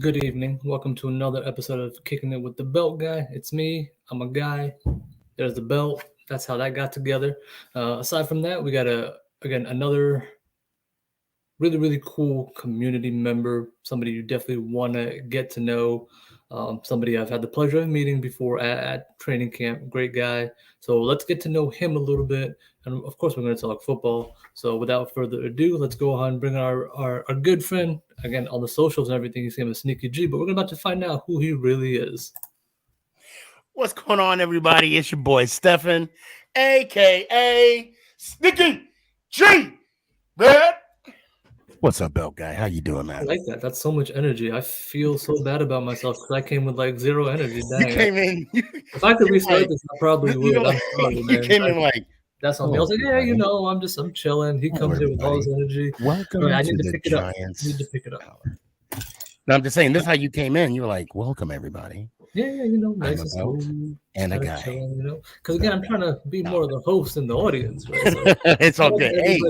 Good evening. Welcome to another episode of Kicking It with the Belt Guy. It's me. I'm a guy. There's the belt. That's how that got together. Aside from that, we got another really cool community member. Somebody you definitely want to get to know. Somebody I've had the pleasure of meeting before at training camp. Great guy. So let's get to know him a little bit. And of course, we're going to talk football. So without further ado, let's go ahead and bring our good friend, again, on the socials and everything. He's name is Sneaky G, but we're about to find out who he really is. What's going on, everybody? It's your boy, Stefan, a.k.a. Sneaky G, man. What's up, Belt Guy? How you doing, man? I like that. That's so much energy. I feel so bad about myself because I came with like zero energy. Dang. You came in. If I could restart this, I probably would. I'm sorry, man. You came in like, that's on me. I was like, yeah, I'm chilling. He comes here with all his energy. Welcome I to need to the pick it up. Giants. I need to pick it up. No, I'm just saying, this is how you came in. You were like, welcome, everybody. Yeah, nice and smooth. And a guy. Chilling, because again, I'm trying to be more of the host than the audience. Right? So, it's all good. Hey,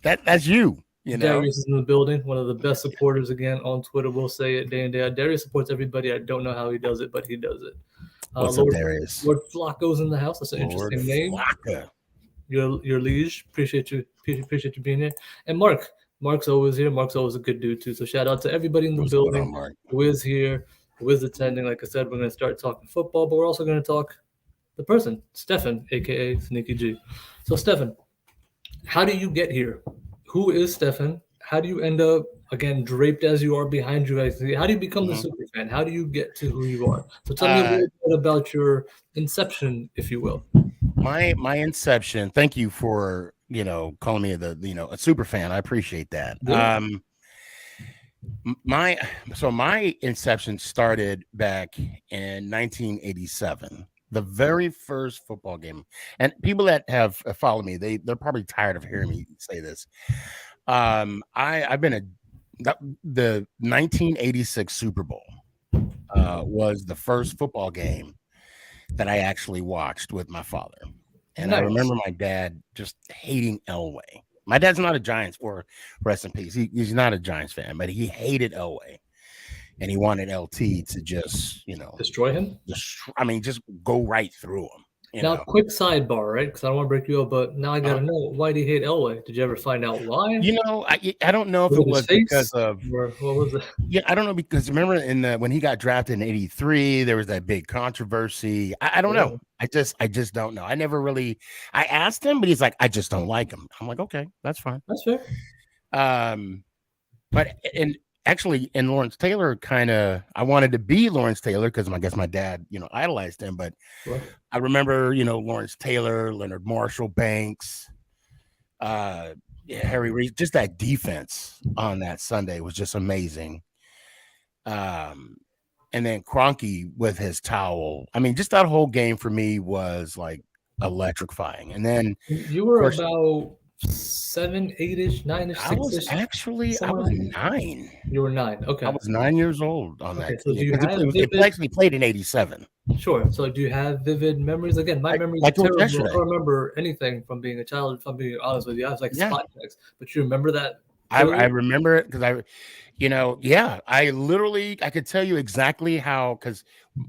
that's you. You know? Darius is in the building, one of the best supporters again on Twitter. We'll say it day in, day out. Darius supports everybody. I don't know how he does it, but he does it. What's up, Darius? Lord Flacco's in the house. That's an interesting name. Flacco. Your liege. Appreciate you being here. And Mark's always here. Mark's always a good dude too. So shout out to everybody in the building who is here, who is attending. Like I said, we're going to start talking football, but we're also going to talk the person, Stefan, aka Sneaky G. So Stefan, how do you get here? Who is Stefan? How do you end up, again, draped as you are behind you? How do you become the super fan? How do you get to who you are? So tell me a little bit about your inception, if you will. My inception. Thank you for calling me a super fan. I appreciate that. Yeah. My inception started back in 1987. The very first football game, and people that have followed me, they're probably tired of hearing me say this. I've been the 1986 Super Bowl was the first football game that I actually watched with my father, and nice. I remember my dad just hating Elway. My dad's not a Giants, for rest in peace. He's not a Giants fan, but he hated Elway. And he wanted LT to just, destroy him. Just go right through him. Now, quick sidebar, right? Because I don't want to break you up, but now I got to know, why did he hate Elway? Did you ever find out why? I don't know if it was because of. Or what was it? Yeah, I don't know, because remember when he got drafted in '83, there was that big controversy. I don't know. I just don't know. I asked him, but he's like, I just don't like him. I'm like, okay, that's fine. That's fair. Actually, in Lawrence Taylor, I wanted to be Lawrence Taylor because I guess my dad, idolized him. But I remember, Lawrence Taylor, Leonard Marshall, Banks, Harry Reid, just that defense on that Sunday was just amazing. And then Kroenke with his towel. I mean, just that whole game for me was like electrifying. And then you were about 7, 8-ish, 9-ish, 6-ish. I was 9. You were 9. Okay. I was 9 years old on that. So it actually played in '87. Sure. So do you have vivid memories? Again, my memories are terrible. I don't remember anything from being a child. If I'm being honest with you, I was like spot checks. But you remember that? I remember it because I could tell you exactly how, because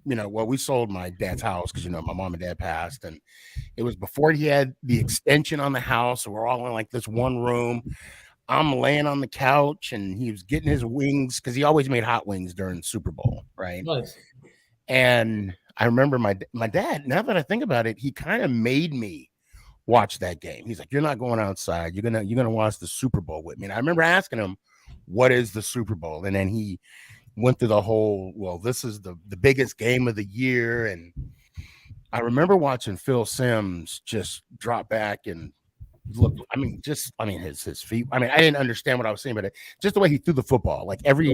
we sold my dad's house because my mom and dad passed, and it was before he had the extension on the house, so we're all in like this one room. I'm laying on the couch and he was getting his wings because he always made hot wings during Super Bowl, right? Nice. And I remember my dad, now that I think about it, he kind of made me watch that game. He's like, you're not going outside. You're gonna watch the Super Bowl with me. And I remember asking him, what is the Super Bowl? And then he went through the whole, well, this is the biggest game of the year. And I remember watching Phil Simms just drop back and look, his feet. I didn't understand what I was saying, but just the way he threw the football, like every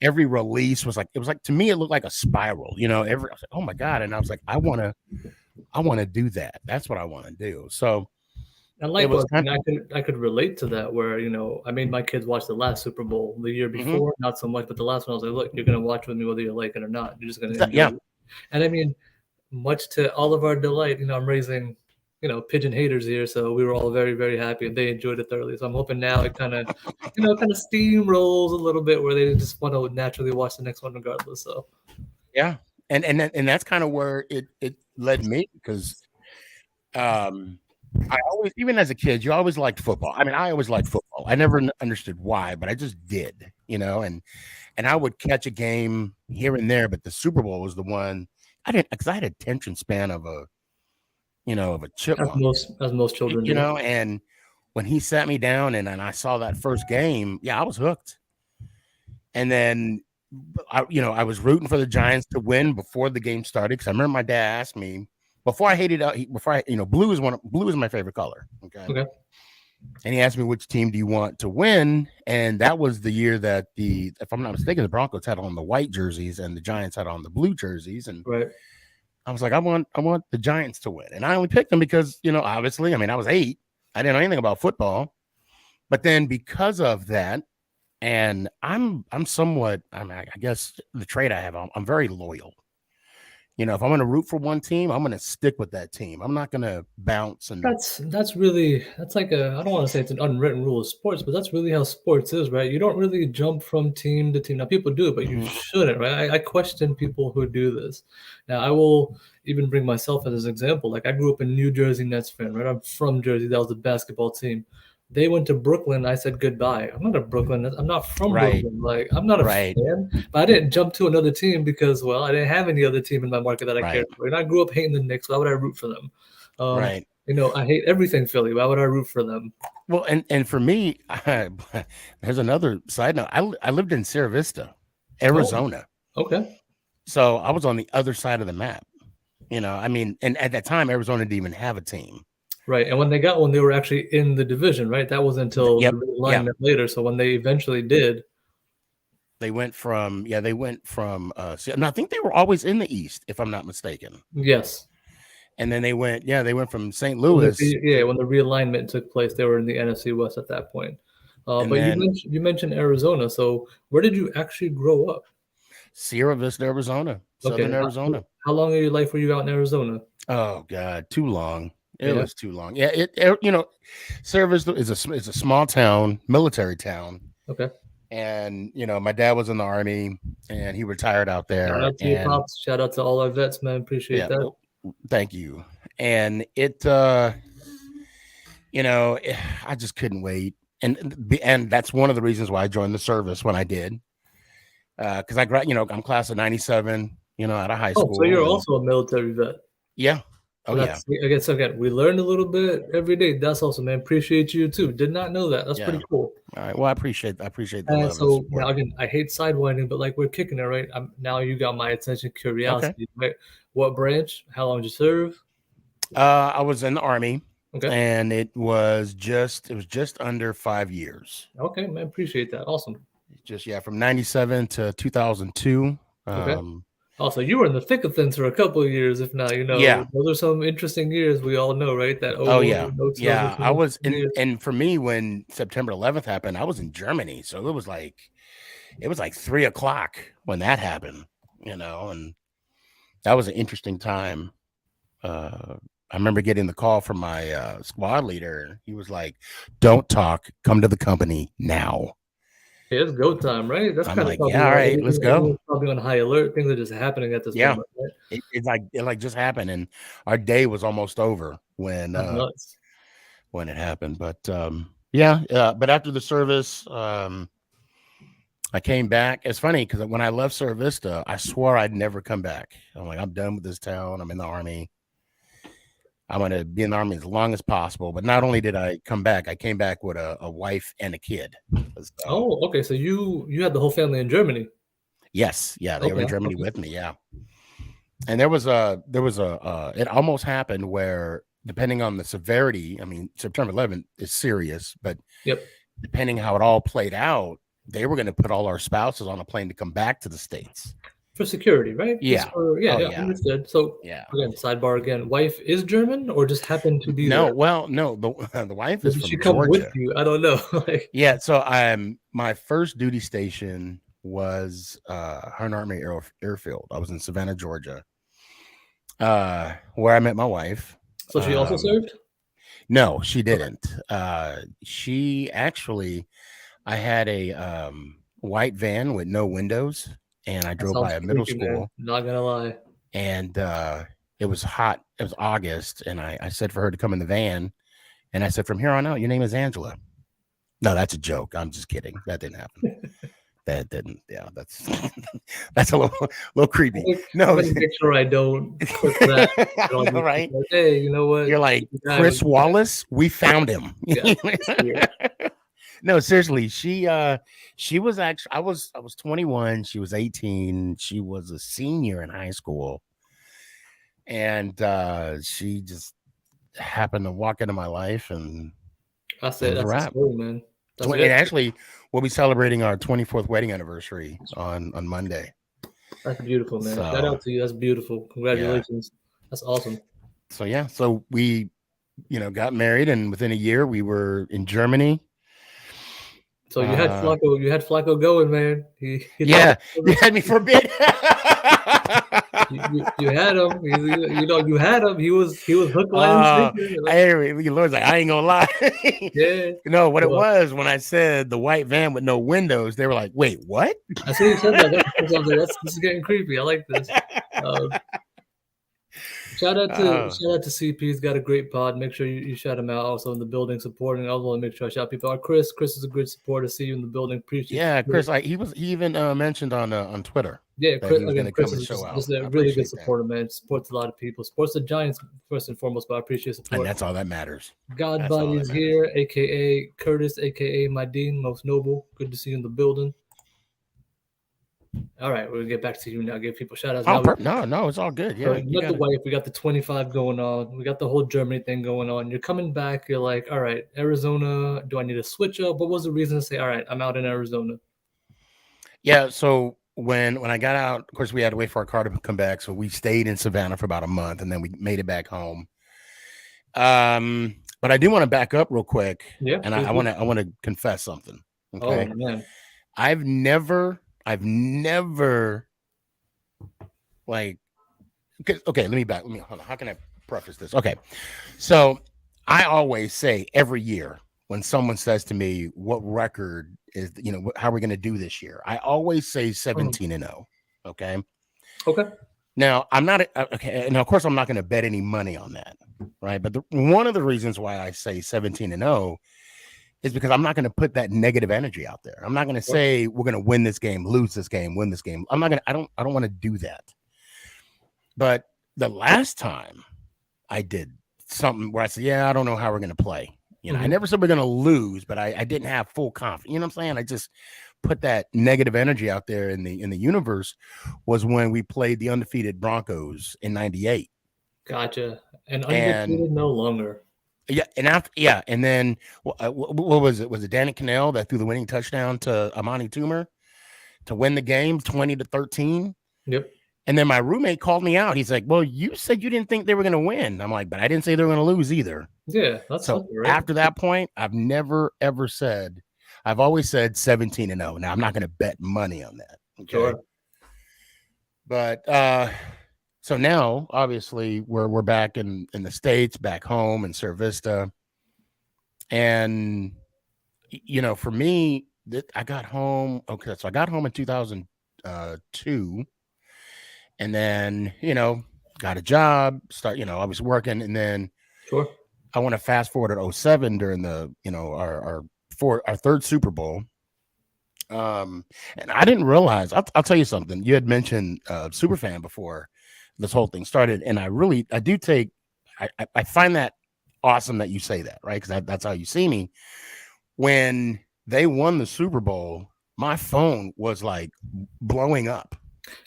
release was like, it was like, to me, it looked like a spiral, I was like, oh my God. And I was like, I want to do that. That's what I want to do. So I could relate to that where, I made my kids watch the last Super Bowl the year before, not so much, but the last one I was like, look, you're going to watch with me whether you like it or not. You're just going to enjoy it. And much to all of our delight, I'm raising pigeon haters here, so we were all very, very happy and they enjoyed it thoroughly. So I'm hoping now it kind of, kind of steamrolls a little bit where they just want to naturally watch the next one regardless. So Yeah, and that's kind of where it led me, because I always, even as a kid, you always liked football. I mean, I always liked football. I never understood why, but I just did, and I would catch a game here and there, but the Super Bowl was the one I didn't, because I had attention span of a as chipmunk, most children do. and when he sat me down and I saw that first game, yeah, I was hooked. And then I was rooting for the Giants to win before the game started, because I remember my dad asked me before I hated blue is my favorite color. Okay. And he asked me, which team do you want to win? And that was the year that if I'm not mistaken, the Broncos had on the white jerseys and the Giants had on the blue jerseys. And Right. I was like, I want the Giants to win. And I only picked them because, obviously, I mean, I was 8. I didn't know anything about football. But then because of that, and I'm somewhat, I guess the trait I have, I'm very loyal. If I'm going to root for one team, I'm going to stick with that team. I'm not going to bounce. And That's like I don't want to say it's an unwritten rule of sports, but that's really how sports is, right? You don't really jump from team to team. Now people do it, but you shouldn't, right? I question people who do this. Now I will even bring myself as an example. Like I grew up a New Jersey Nets fan, right? I'm from Jersey. That was the basketball team. They went to Brooklyn. I said goodbye. I'm not a Brooklyn. I'm not from Right. Brooklyn. Like I'm not a Right. fan, but I didn't jump to another team because, well, I didn't have any other team in my market that I Right. cared for. And I grew up hating the Knicks. Why would I root for them? Right. I hate everything Philly. Why would I root for them? Well, and for me, there's another side note. I lived in Sierra Vista, Arizona. Oh, okay. So I was on the other side of the map. I mean, and at that time, Arizona didn't even have a team. Right. And when they got one, they were actually in the division, right? That was until Yep. the realignment later. So when they eventually did, they went from and I think they were always in the East, if I'm not mistaken. yes. And then they went from St. Louis. When the realignment took place, they were in the NFC West at that point. But then, you mentioned Arizona. So where did you actually grow up? Sierra Vista, Arizona, Southern Arizona. How long of your life were you out in Arizona? Oh God, too long. It was too long. Yeah, Sierra Vista is a small town, military town. Okay. And my dad was in the Army, and he retired out there. Shout out to your pops. Shout out to all our vets, man. Appreciate that. Well, thank you. And it, I just couldn't wait, and that's one of the reasons why I joined the service when I did. Because I'm class of '97. Out of high school. So you're also a military vet. Yeah. Oh, yeah. I guess again, we learned a little bit every day. That's awesome, man. Appreciate you too. Did not know that. That's pretty cool. All right. Well, I appreciate the love. So now again, I hate sidewinding, but like we're kicking it, right? Now you got my attention, curiosity. Okay. Right? What branch? How long did you serve? I was in the Army. Okay. And it was just under 5 years. Okay, man. Appreciate that. Awesome. From 97 to 2002. Okay. Also, you were in the thick of things for a couple of years, if not, those are some interesting years. We all know, right? Yeah. I was and for me, when September 11th happened, I was in Germany, so it was like 3:00 when that happened, and that was an interesting time. I remember getting the call from my squad leader. He was like, "Don't talk. Come to the company now." Yeah, it's go time, right? That's kind of all right, let's go. Probably on high alert. Things are just happening at this moment. Right? It just happened, and our day was almost over when it happened. But but after the service, I came back. It's funny because when I left Sierra Vista, I swore I'd never come back. I'm like, I'm done with this town. I'm in the Army. I'm going to be in the Army as long as possible. But not only did I come back, I came back with a wife and a kid. Oh, okay. So you had the whole family in Germany. Yes. Yeah. They were in Germany with me. Yeah. And there was it almost happened where, depending on the severity, I mean, September 11th is serious, but depending how it all played out, they were going to put all our spouses on a plane to come back to the States. For security, right? Yeah. Understood. So again, sidebar again. Wife is German or just happened to be there? Well, no. The wife is from she come Georgia. With you? I don't know. So my first duty station was Hearn Army Airfield. I was in Savannah, Georgia, where I met my wife. So she also served? No, she Okay. didn't. She actually, I had a white van with no windows, and I That drove sounds by a middle creepy, man. school, Not gonna lie. and it was hot. It was August, and I said for her to come in the van, and I said, from here on out, your name is Angela. No, that's a joke. I'm just kidding. That didn't happen. That didn't. Yeah, that's that's a little creepy. I No, better make sure I don't click that. I know, right? Like, hey, you know what? You're like, The guy was, Chris Wallace. We found him. yeah, that's weird. No, seriously. She was actually. I was 21. She was 18. She was a senior in high school, and she just happened to walk into my life, and That's it it. was a That's the wrap. story, man. That's And it. actually, we'll be celebrating our 24th wedding anniversary on Monday. That's beautiful, man. Shout So out to you. That's beautiful. yeah. Congratulations. That's awesome. So yeah. So we, got married, and within a year we were in Germany. So you had Flacco going, man. He thought Yeah, you had me for a bit. you had him. You had him. He was hook, line, and uh, sinker. Lord's like, I ain't gonna lie. Yeah. What it Well, was when I said the white van with no windows, they were like, wait, what? I see you said that. I was like, this is getting creepy. I like this. Shout out to CP. He's got a great pod. Make sure you shout him out. Also in the building supporting. I also want to make sure I shout people out. Chris is a good supporter. See you in the building. Appreciate Yeah, you. Chris, he even mentioned on Twitter. Yeah, that he was going to come Chris and is show out. just a I really good appreciate that. supporter, man. Supports a lot of people. Supports the Giants first and foremost, but I appreciate support. And that's all that matters. God Body is here, aka Curtis, aka my Dean, most noble. Good to see you in the building. All right, we'll get back to you now. Give people shout outs. No, it's all good. Yeah, we got the wife, we got the 25 going on, we got the whole Germany thing going on. You're coming back, you're like, all right, Arizona, do I need to switch up? What was the reason to say, all right, I'm out in Arizona? Yeah, so when I got out, of course, we had to wait for our car to come back, so we stayed in Savannah for about a month, and then we made it back home. But I do want to back up real quick, yeah, and I want to confess something. Okay, oh man, I've never like. Okay, let me hold on. How can I preface this? Okay, so I always say every year when someone says to me, "What record is how are we going to do this year?" I always say 17-0. Okay. Okay. Now I'm not okay, and of course I'm not going to bet any money on that, right? But one of the reasons why I say 17-0 is because I'm not going to put that negative energy out there. I'm not going to say we're going to win this game, lose this game, win this game. I'm not going to. I don't want to do that. But the last time I did something where I said, yeah, I don't know how we're going to play. I never said we're going to lose, but I didn't have full confidence. You know what I'm saying? I just put that negative energy out there in the universe was when we played the undefeated Broncos in '98. Gotcha. And undefeated no longer. Yeah, and then what was it? Was it Danny Cannell that threw the winning touchdown to Amani Toomer to win the game 20-13? Yep. And then my roommate called me out. He's like, well, you said you didn't think they were going to win. I'm like, but I didn't say they were going to lose either. Yeah, that's so right. After that point, I've never, ever said, I've always said 17-0. Now, I'm not going to bet money on that. Okay. Sure. But so now, obviously, we're back in the States, back home in Cerro Vista. And, for me, I got home. Okay, so I got home in 2002. And then, got a job, I was working. And then sure. I want to fast forward at 07 during the, our third Super Bowl. And I didn't realize, I'll tell you something. You had mentioned Superfan before this whole thing started. And I find that awesome that you say that, right? Because that's how you see me. When they won the Super Bowl, my phone was like blowing up.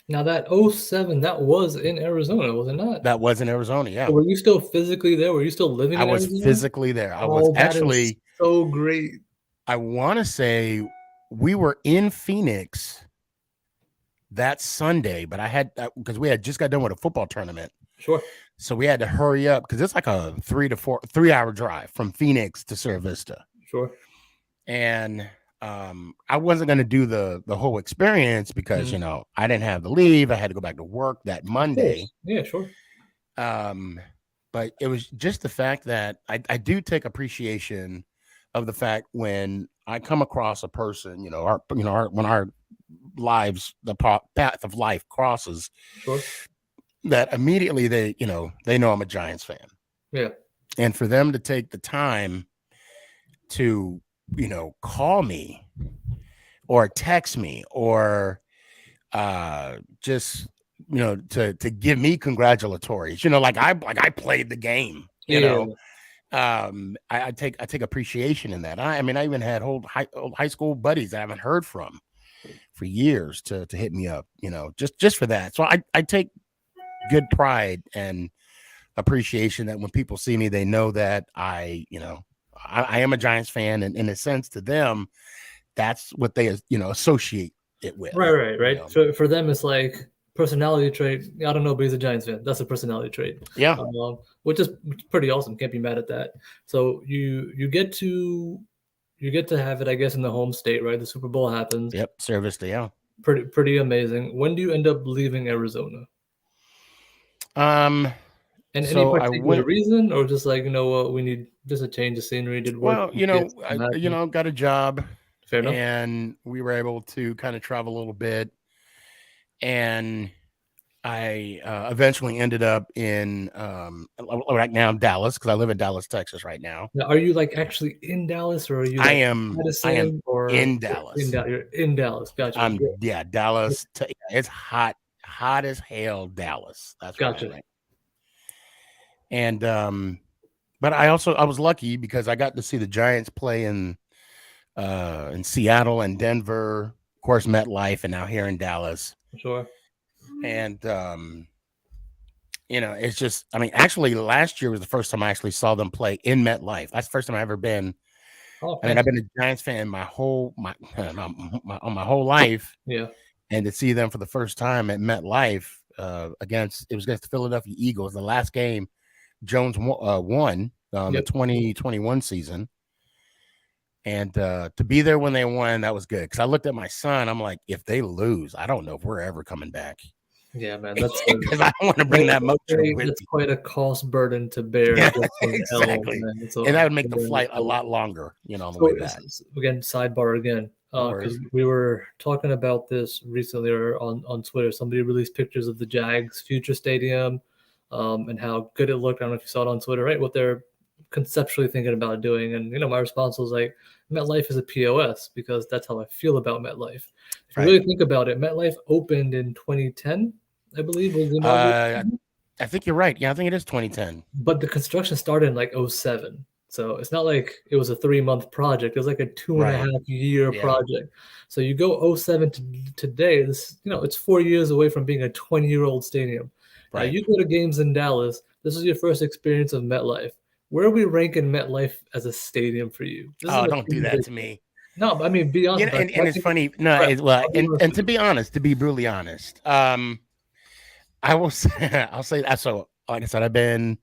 Now that 07, that was in Arizona, was it not? That was in Arizona, yeah. So were you still physically there? Were you still living in Arizona? I was physically there. I was actually so great. I want to say we were in Phoenix that Sunday, but I had because we had just got done with a football tournament. Sure. So we had to hurry up because it's like a 3-hour drive from Phoenix to Cerro Vista. Sure. And I wasn't going to do the whole experience because, I didn't have the leave. I had to go back to work that Monday. Yeah, sure. but it was just the fact that I do take appreciation of the fact when I come across a person, when our lives, the path of life crosses, Sure. that immediately they know I'm a Giants fan. Yeah. And for them to take the time to, call me or text me or just to give me congratulatories, like I played the game, Yeah. I take appreciation in that. I mean, I even had old high school buddies I haven't heard from for years to hit me up, just for that. So I take good pride and appreciation that when people see me, they know that I am a Giants fan, and in a sense to them, that's what they associate it with. Right. For them, it's like personality trait. I don't know, but he's a Giants fan. That's a personality trait. Yeah. Which is pretty awesome. Can't be mad at that. So you get to have it, I guess, in the home state, right? The Super Bowl happens. Yep. Service to yeah. Pretty amazing. When do you end up leaving Arizona? And any particular reason, or just like, what, we need just a change of scenery? Did work? Well, I got a job. Fair enough. And we were able to kind of travel a little bit. And I eventually ended up in right now in Dallas, because I live in Dallas, Texas right now. Now, are you like actually in Dallas, or are you? I am or in Dallas. You're in Dallas. Gotcha. Dallas. It's hot as hell, Dallas. That's gotcha. Right. And but I was lucky because I got to see the Giants play in Seattle and Denver, of course, MetLife, and now here in Dallas. Sure. And it's just, I mean, actually last year was the first time I actually saw them play in MetLife. That's the first time I've ever been. I mean, I've been a Giants fan my whole life. Yeah. And to see them for the first time at MetLife against the Philadelphia Eagles, the last game Jones won the 2021 season. And to be there when they won, that was good. Because I looked at my son, I'm like, if they lose, I don't know if we're ever coming back. Yeah, man, that's because I don't want to bring that motion with That's quite a cost burden to bear. Yeah, exactly. And that would make the flight a lot longer, on the way back. Again, sidebar again. Because we were talking about this recently on Twitter. Somebody released pictures of the Jags future stadium and how good it looked. I don't know if you saw it on Twitter, right? What they're conceptually thinking about doing. And, my response was like, MetLife is a POS, because that's how I feel about MetLife. If you really think about it, MetLife opened in 2010, I believe. I think you're right. Yeah, I think it is 2010. But the construction started in like 2007. So it's not like it was a 3-month project. It was like a 2.5-year project. So you go 2007 to today, this, it's 4 years away from being a 20-year-old stadium. Right. Now, you go to games in Dallas. This is your first experience of MetLife. Where are we ranking MetLife as a stadium for you? Don't do that to me. No, I mean, be honest. And it's funny. No, and to be honest, to be brutally honest, I will say, I'll say that. So, like I said, I've been,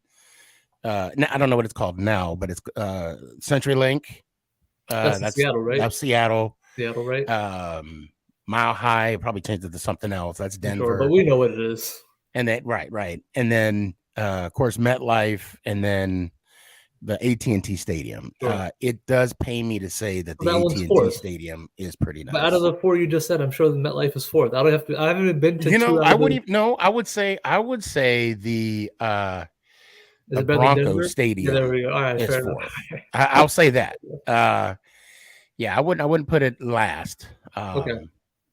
I don't know what it's called now, but it's CenturyLink. That's Seattle, right? That's Seattle. Seattle, right? Mile High, probably changed it to something else. That's Denver. Sure, but we know what it is. And then, right. And then, of course, MetLife, and then the AT&T Stadium. Sure. It does pay me to say that the AT&T Stadium is pretty nice. But out of the 4 you just said, I'm sure the MetLife is fourth. I haven't even been to. I would say the Broncos Stadium. Yeah, there we go. All right, fair enough. I'll say that. I wouldn't put it last. Okay.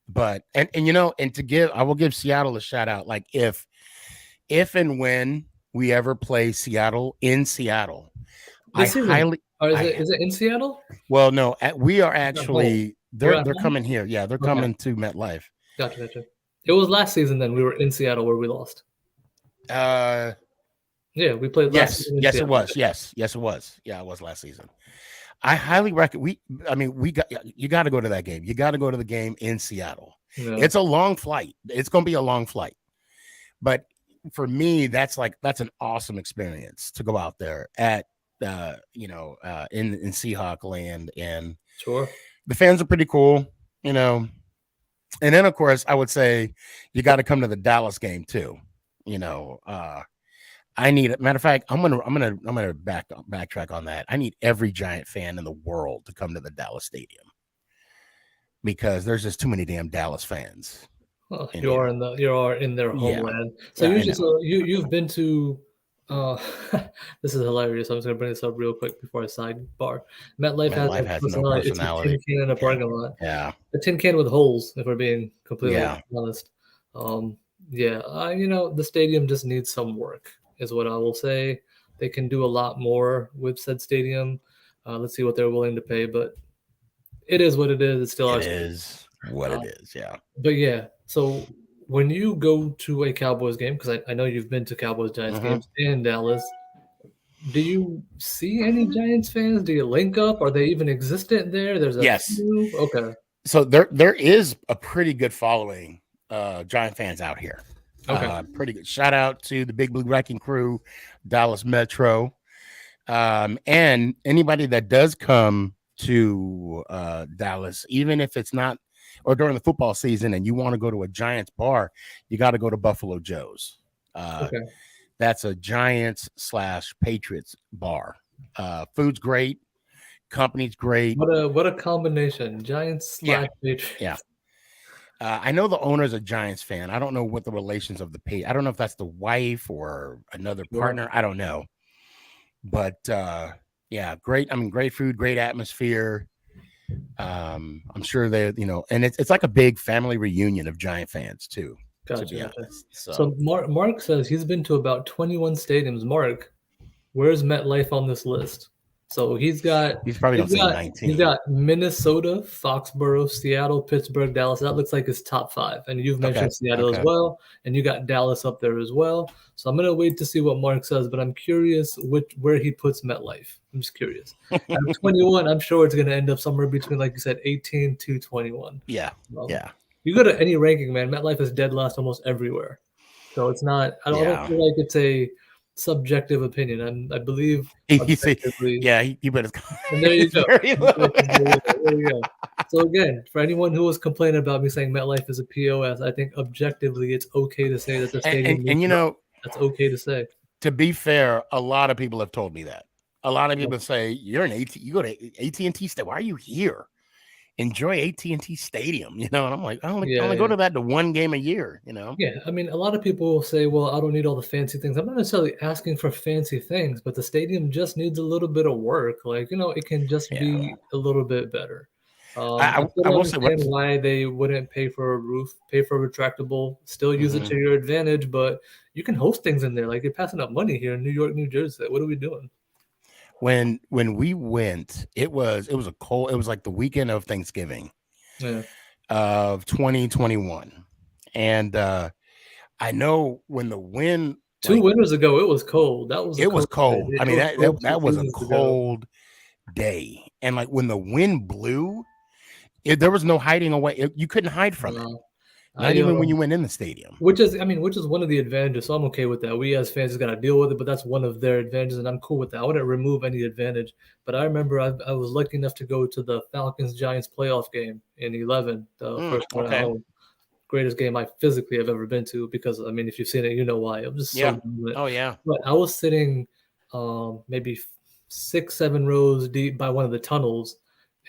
But and I will give Seattle a shout out. Like if and when we ever play Seattle in Seattle, is it in Seattle? Well, no, we are actually they're coming here. Yeah, they're coming to MetLife. Gotcha. It was last season. Then we were in Seattle where we lost. Yeah, we played last season. Yes, it was. Yes, it was. Yeah, it was last season. I highly recommend. You got to go to that game. You got to go to the game in Seattle. Yeah. It's a long flight. It's going to be a long flight, but for me, that's an awesome experience to go out there at in Seahawk land, and sure, the fans are pretty cool, and then of course I would say you got to come to the Dallas game too. I need matter of fact, I'm gonna backtrack on that. I need every Giant fan in the world to come to the Dallas Stadium because there's just too many damn Dallas fans Well, in you are here. in their Yeah, homeland. So yeah, I usually, know. so you've been to. Uh, this is hilarious. I'm just gonna bring this up real quick before I sidebar. MetLife has MetLife a has no personality. It's a tin personality. can in a Yeah, parking lot. yeah, A tin can with holes, if we're being completely yeah. honest. Um, yeah, the stadium just needs some work, is what I will say. They can do a lot more with said stadium. Let's see what they're willing to pay, but it is what it is. It's still It our stadium. is what Uh, it is. Yeah. but yeah, so when you go to a Cowboys game, because I know you've been to Cowboys Giants hmm games in Dallas, do you see any Giants fans? Do you link up? Are they even existent there? There's a Yes. few. Okay. So there is a pretty good following Giant fans out here. Okay. Pretty good. Shout out to the Big Blue Wrecking Crew, Dallas Metro, and anybody that does come to Dallas, even if it's not or during the football season, and you want to go to a Giants bar, you got to go to Buffalo Joe's. Uh, Okay. that's a Giants / Patriots bar. Food's great, company's great. What a combination. Giants Yeah, slash yeah. Patriots. I know the owner's a Giants fan. I don't know what the relations of the pay. I don't know if that's the wife or another Sure. partner. I don't know. But yeah, great. I mean, great food, great atmosphere. I'm sure they, and it's like a big family reunion of Giant fans too, to Gotcha, be gotcha. honest. So So Mark says he's been to about 21 stadiums. Mark, where's MetLife on this list? So he's probably gonna say he's 19. got Minnesota, Foxborough, Seattle, Pittsburgh, Dallas. That looks like his top five. And you've Okay. mentioned Seattle as Okay. well, and you got Dallas up there as well. So I'm gonna wait to see what Mark says, but I'm curious where he puts MetLife. I'm just curious. At 21, I'm sure it's gonna end up somewhere between, like you said, 18 to 21. Yeah. Um, Yeah. you go to any ranking, man, MetLife is dead last almost everywhere. So it's not. I don't Yeah. feel like it's a subjective opinion. I believe You see, objectively. yeah, you better. And there you It's go. very low. There you go. So again, for anyone who was complaining about me saying MetLife is a POS, I think objectively it's okay to say that the and, and stadium and needs work. That's okay to say. to be fair, a lot of people have told me that. A lot of people say you're an AT. You go to AT&T Stadium. Why are you here? Enjoy AT&T Stadium. And I'm like, I only go Yeah, to that to one game a year. yeah. I mean, a lot of people will say, "Well, I don't need all the fancy things." I'm not necessarily asking for fancy things, but the stadium just needs a little bit of work. Like, it can just Yeah. be a little bit better. I I I, I still will say what. understand why they wouldn't pay for a roof, pay for a retractable, still use it Mhm. to your advantage, but you can host things in there. Like, you're passing up money here in New York, New Jersey. What are we doing? When we went, it was a cold. It was like the weekend of Thanksgiving Yeah. of 2021, and I know when the wind Two like winters ago, it was cold. That was a it was cold day. cold. I It mean was cold that 2 that was a seasons ago. cold day, and like when the wind blew, there was no hiding away. You couldn't hide from it, Uh, not I, even when you went in the stadium. which is one of the advantages. So I'm okay with that. We as fans just got to deal with it, but that's one of their advantages, and I'm cool with that. I wouldn't remove any advantage. But I remember I was lucky enough to go to the Falcons Giants playoff game in 11, the first one at Okay. home. Greatest game I physically have ever been to because I mean, if you've seen it, you know why. I'm just so Yeah. done with it. Oh yeah. But I was sitting maybe 6, 7 rows deep by one of the tunnels.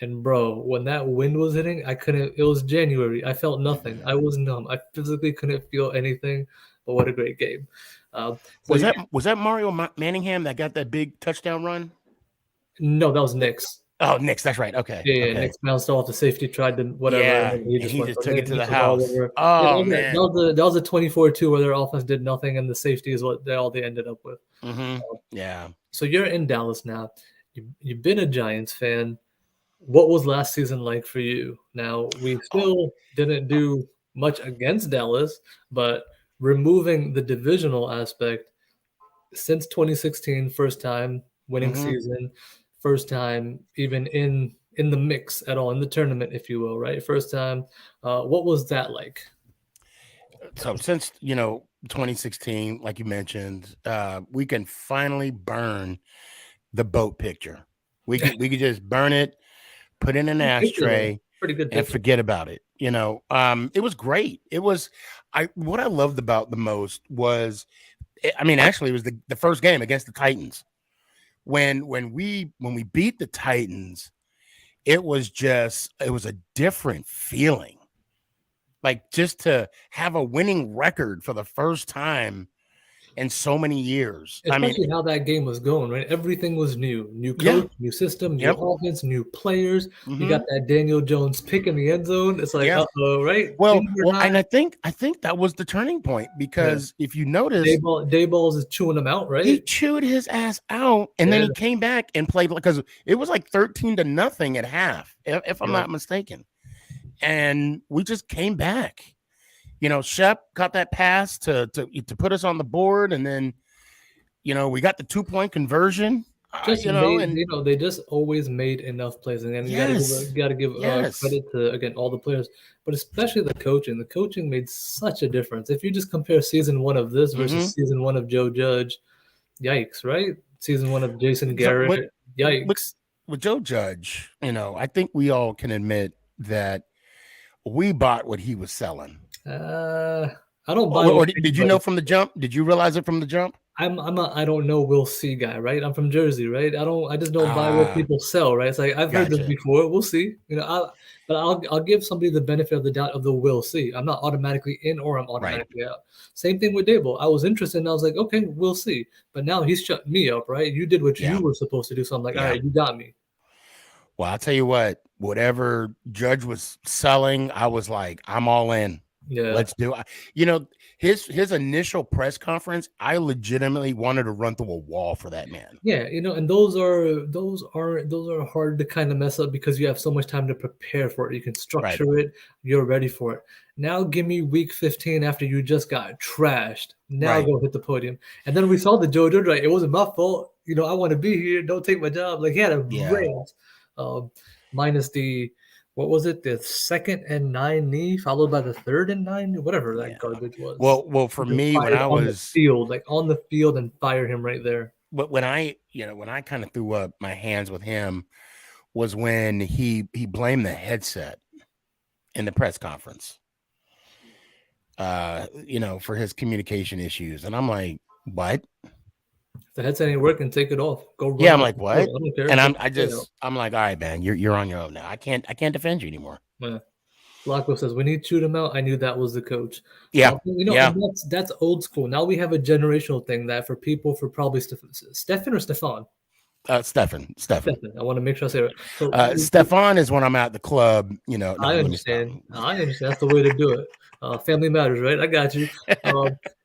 And bro, when that wind was hitting, I couldn't. It was January. I felt nothing. I was numb. I physically couldn't feel anything. But what a great game! So Was yeah, that Mario Manningham that got that big touchdown run? no, that was Knicks. Oh, Knicks. That's right. Okay. Yeah, yeah, Okay. Knicks bounced off the safety, tried to whatever, and Yeah, then he and just he went just from took there. it to the Knicks was all house. over. Yeah, Oh man. that was a 24-2 where their offense did nothing, and the safety is what they ended up with. Yeah. So you're in Dallas now. You've been a Giants fan. What was last season like for you? Now, we Oh, still didn't do much against Dallas, but removing the divisional aspect, since 2016, first time winning mhm. season, first time even in the mix at all, in the tournament, if you will, right? First time. What was that like? So since 2016, like you mentioned, we can finally burn the boat picture. We could just burn it, put it in an Good picture, though. ashtray, Pretty good and picture. forget about it. It was great. What I loved about the most was I mean, actually, it was the first game against the Titans. When we beat the Titans, it was a different feeling. Like, just to have a winning record for the first time in so many years. I mean, Especially how that game was going, right? Everything was new. New yeah, coach, new system, new yep, offense, new players. You got hmm that Daniel Jones pick in the end zone. It's like, yeah. uh-oh, right? Well, Things were well, not. and I think that was the turning point, Yeah. because if you notice, Dayball's is chewing them out, he right? chewed his ass out, and then Yeah. he came back and played, because it was like 13-0 at half, if I'm Yeah. not mistaken, and we just came back. Shep got that pass to put us on the board, and then we got the 2-point conversion. Just made, And they just always made enough plays, and you got to yes, give yes, credit to again all the players, but especially the coaching. The coaching made such a difference. If you just compare season one of this hmm versus season one of Joe Judge, yikes, right? Season one of Jason so with Garrett, with yikes. with Joe Judge, I think we all can admit that we bought what he was selling. Uh, I don't buy Or what did you anybody. know from the jump? Did you realize it from the jump? I don't know we'll see guy, right? I'm from Jersey, right? I just don't buy what Ah, people sell, right? It's like I've heard this gotcha. before. We'll see. But I'll give somebody the benefit of the doubt of the we'll see. I'm not automatically in or I'm Right. automatically out. Same thing with Dable. I was interested and I was like, okay, we'll see. But now he's shut me up, right? You did what Yeah. you were supposed to do. So I'm like, all Yeah. right, you got me. Well, I'll tell you what, whatever Judge was selling, I was like, I'm all in. Yeah. Let's do it. You know, his initial press conference, I legitimately wanted to run through a wall for that man. Yeah, and those are hard to kind of mess up because you have so much time to prepare for it. You can Right. structure it, you're ready for it. Now give me week 15 after you just got trashed. Now Right. go hit the podium. And then we saw the JoJo, right? It wasn't my fault. I want to be here. Don't take my job. Like he had a Yeah. rant. Minus the what was it? The 2nd and 9 knee, followed by the 3rd and 9, whatever that Yeah. garbage was. Well, for You just me, when fired I on the was field, like on the field, and fire him right there. when I kind of threw up my hands with him was when he blamed the headset in the press conference. For his communication issues. And I'm like, what? If the headset ain't working, take it off. Go run Yeah, I'm off like, the field. what? I don't care. And Get the play out. I'm like, all right, man, you're on your own now. I can't defend you anymore. Yeah. Flacco says, "We need to shoot him out." I knew that was the coach. Yeah, yeah. And that's old school. Now we have a generational thing that for people, for probably Stefan or Stefan. Stefan. Stefan. I want to make sure I say it. So Stefan is when I'm at the club, no, I let me stop. understand. I understand. That's the way to do it. Family matters, right? I got you.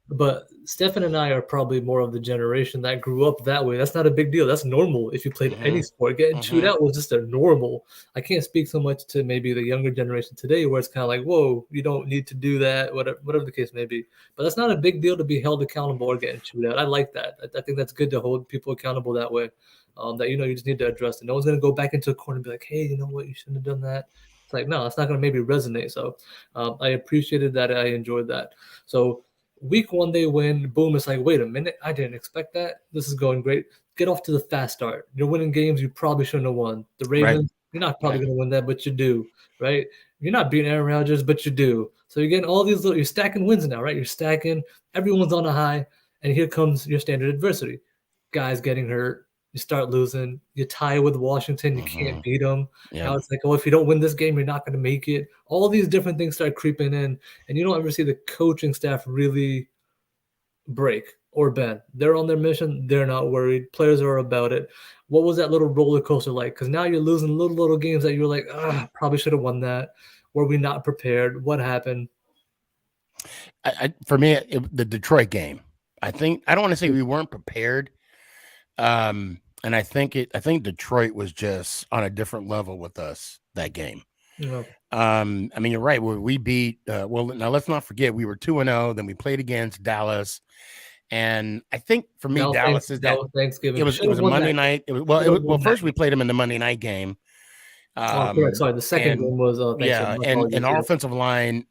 But Stefan and I are probably more of the generation that grew up that way. That's not a big deal. That's normal if you played any Mhm, sport. Getting chewed mhm. out was just a normal. I can't speak so much to maybe the younger generation today where it's kind of like, whoa, you don't need to do that, whatever the case may be. But that's not a big deal to be held accountable or getting chewed out. I like that. I think that's good to hold people accountable that way. That you just need to address it. No one's gonna go back into a corner and be like, hey, you know what, you shouldn't have done that. It's like, no, it's not gonna maybe resonate. So I appreciated that. I enjoyed that. So week one they win. Boom! It's like, wait a minute, I didn't expect that. This is going great. Get off to the fast start. You're winning games you probably shouldn't have won. The Right, Ravens, you're not probably right. gonna win that, but you do, right? You're not beating Aaron Rodgers, but you do. So you're getting all these little. You're stacking wins now, right? You're stacking. Everyone's on a high, and here comes your standard adversity. Guys getting hurt. You start losing. You tie with Washington. You can't hmm beat them. Yeah. Now it's like, oh, if you don't win this game, you're not going to make it. All these different things start creeping in, and you don't ever see the coaching staff really break or bend. They're on their mission. They're not worried. Players are about it. What was that little roller coaster like? Because now you're losing little games that you're like, probably should have won that. Were we not prepared? What happened? For me, the Detroit game. I don't want to say we weren't prepared. And I think Detroit was just on a different level with us that game. You know, I mean, you're right. We beat. Well, now let's not forget we were 2-0. Then we played against Dallas, and I think for me, Dallas is that Thanksgiving. it Should have was a won Monday that. night. Should have Well, won that. first we played them in the Monday night game. Oh, correct. Sorry, the second And game was Thanksgiving. yeah, My and apologies. our Yeah. offensive line,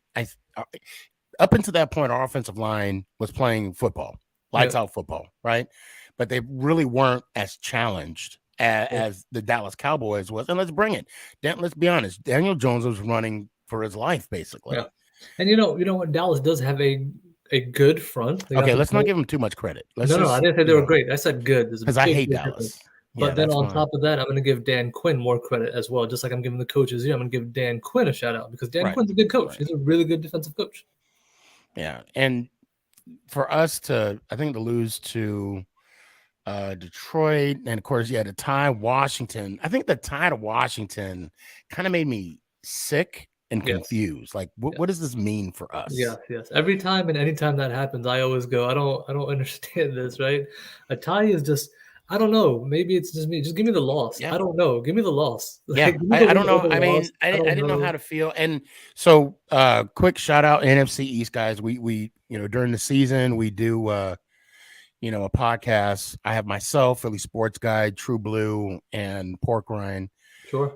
up until that point, our offensive line was playing football, Yeah. lights out football, right? But they really weren't as challenged as the Dallas Cowboys was. And let's bring it. Let's be honest. Daniel Jones was running for his life, basically. Yeah. And you know what? Dallas does have a a good front. They got Okay, the let's not give them too much credit. Let's no, I just, didn't say they were great. I said good. There's a because I big, hate big difference. Dallas. Yeah, But then that's on fine. top of that, I'm going to give Dan Quinn more credit as well. Just like I'm giving the coaches here, I'm going to give Dan Quinn a shout out because Dan Right. Quinn's a good coach. Right. He's a really good defensive coach. Yeah, and for us to, I think, to lose to Detroit, and of course, to tie Washington. I think the tie to Washington kind of made me sick and Yes. confused. Like, Yes. what does this mean for us? Yes. Every time and anytime that happens, I always go, I don't understand this, right? A tie is just, I don't know. Maybe it's just me. Just give me the loss. Yeah. I don't know. Give me the loss. Yeah, Give me the I don't win know. over I mean, loss. I don't didn't know how know. to feel. And so, quick shout out NFC East guys. We during the season we do a podcast. I have myself, Philly Sports Guide, True Blue, and Pork Rind. Sure.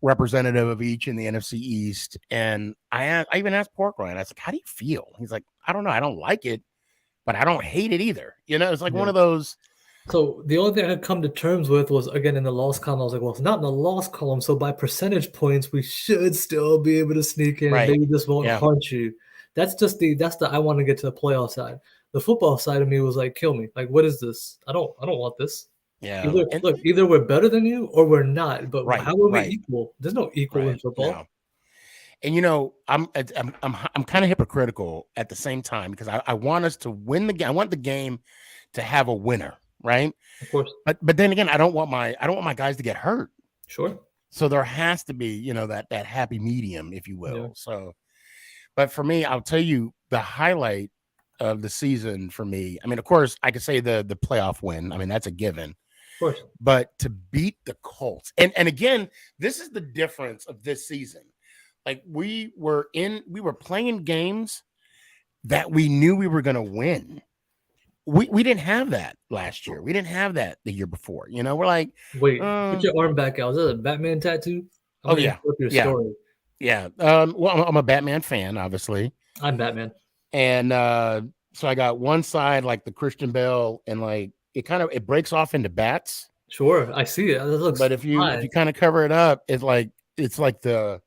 Representative of each in the NFC East. And I even asked Pork Rind. I was like, "How do you feel?" He's like, "I don't know. I don't like it, but I don't hate it either." It's like one of those. So the only thing I could come to terms with was, again, in the loss column. I was like, well, it's not in the loss column, so by percentage points, we should still be able to sneak in. Right. Maybe this won't Yeah. haunt you. That's the I want to get to the playoff side. The football side of me was like, kill me. Like, what is this? I don't want this. Yeah. Either we're better than you or we're not. But Right, how are we right. equal? There's no equal in football. No. And I'm kind of hypocritical at the same time because I want us to win the game. I want the game to have a winner, right? Of course. But then again, I don't want my guys to get hurt. Sure. So there has to be, that happy medium, if you will. Yeah. So, but for me, I'll tell you the highlight of the season for me. I mean, of course, I could say the playoff win. I mean, that's a given. Of course. But to beat the Colts, and again, this is the difference of this season. Like we were playing games that we knew we were going to win. We didn't have that last year. We didn't have that the year before. We're like, wait, put your arm back out. Is that a Batman tattoo? Yeah. Story. Yeah. Well, I'm a Batman fan, obviously. I'm Batman. And so I got one side like the Christian Bale, and like it breaks off into bats. Sure, I see it. That looks. But if you kind of cover it up, it's like the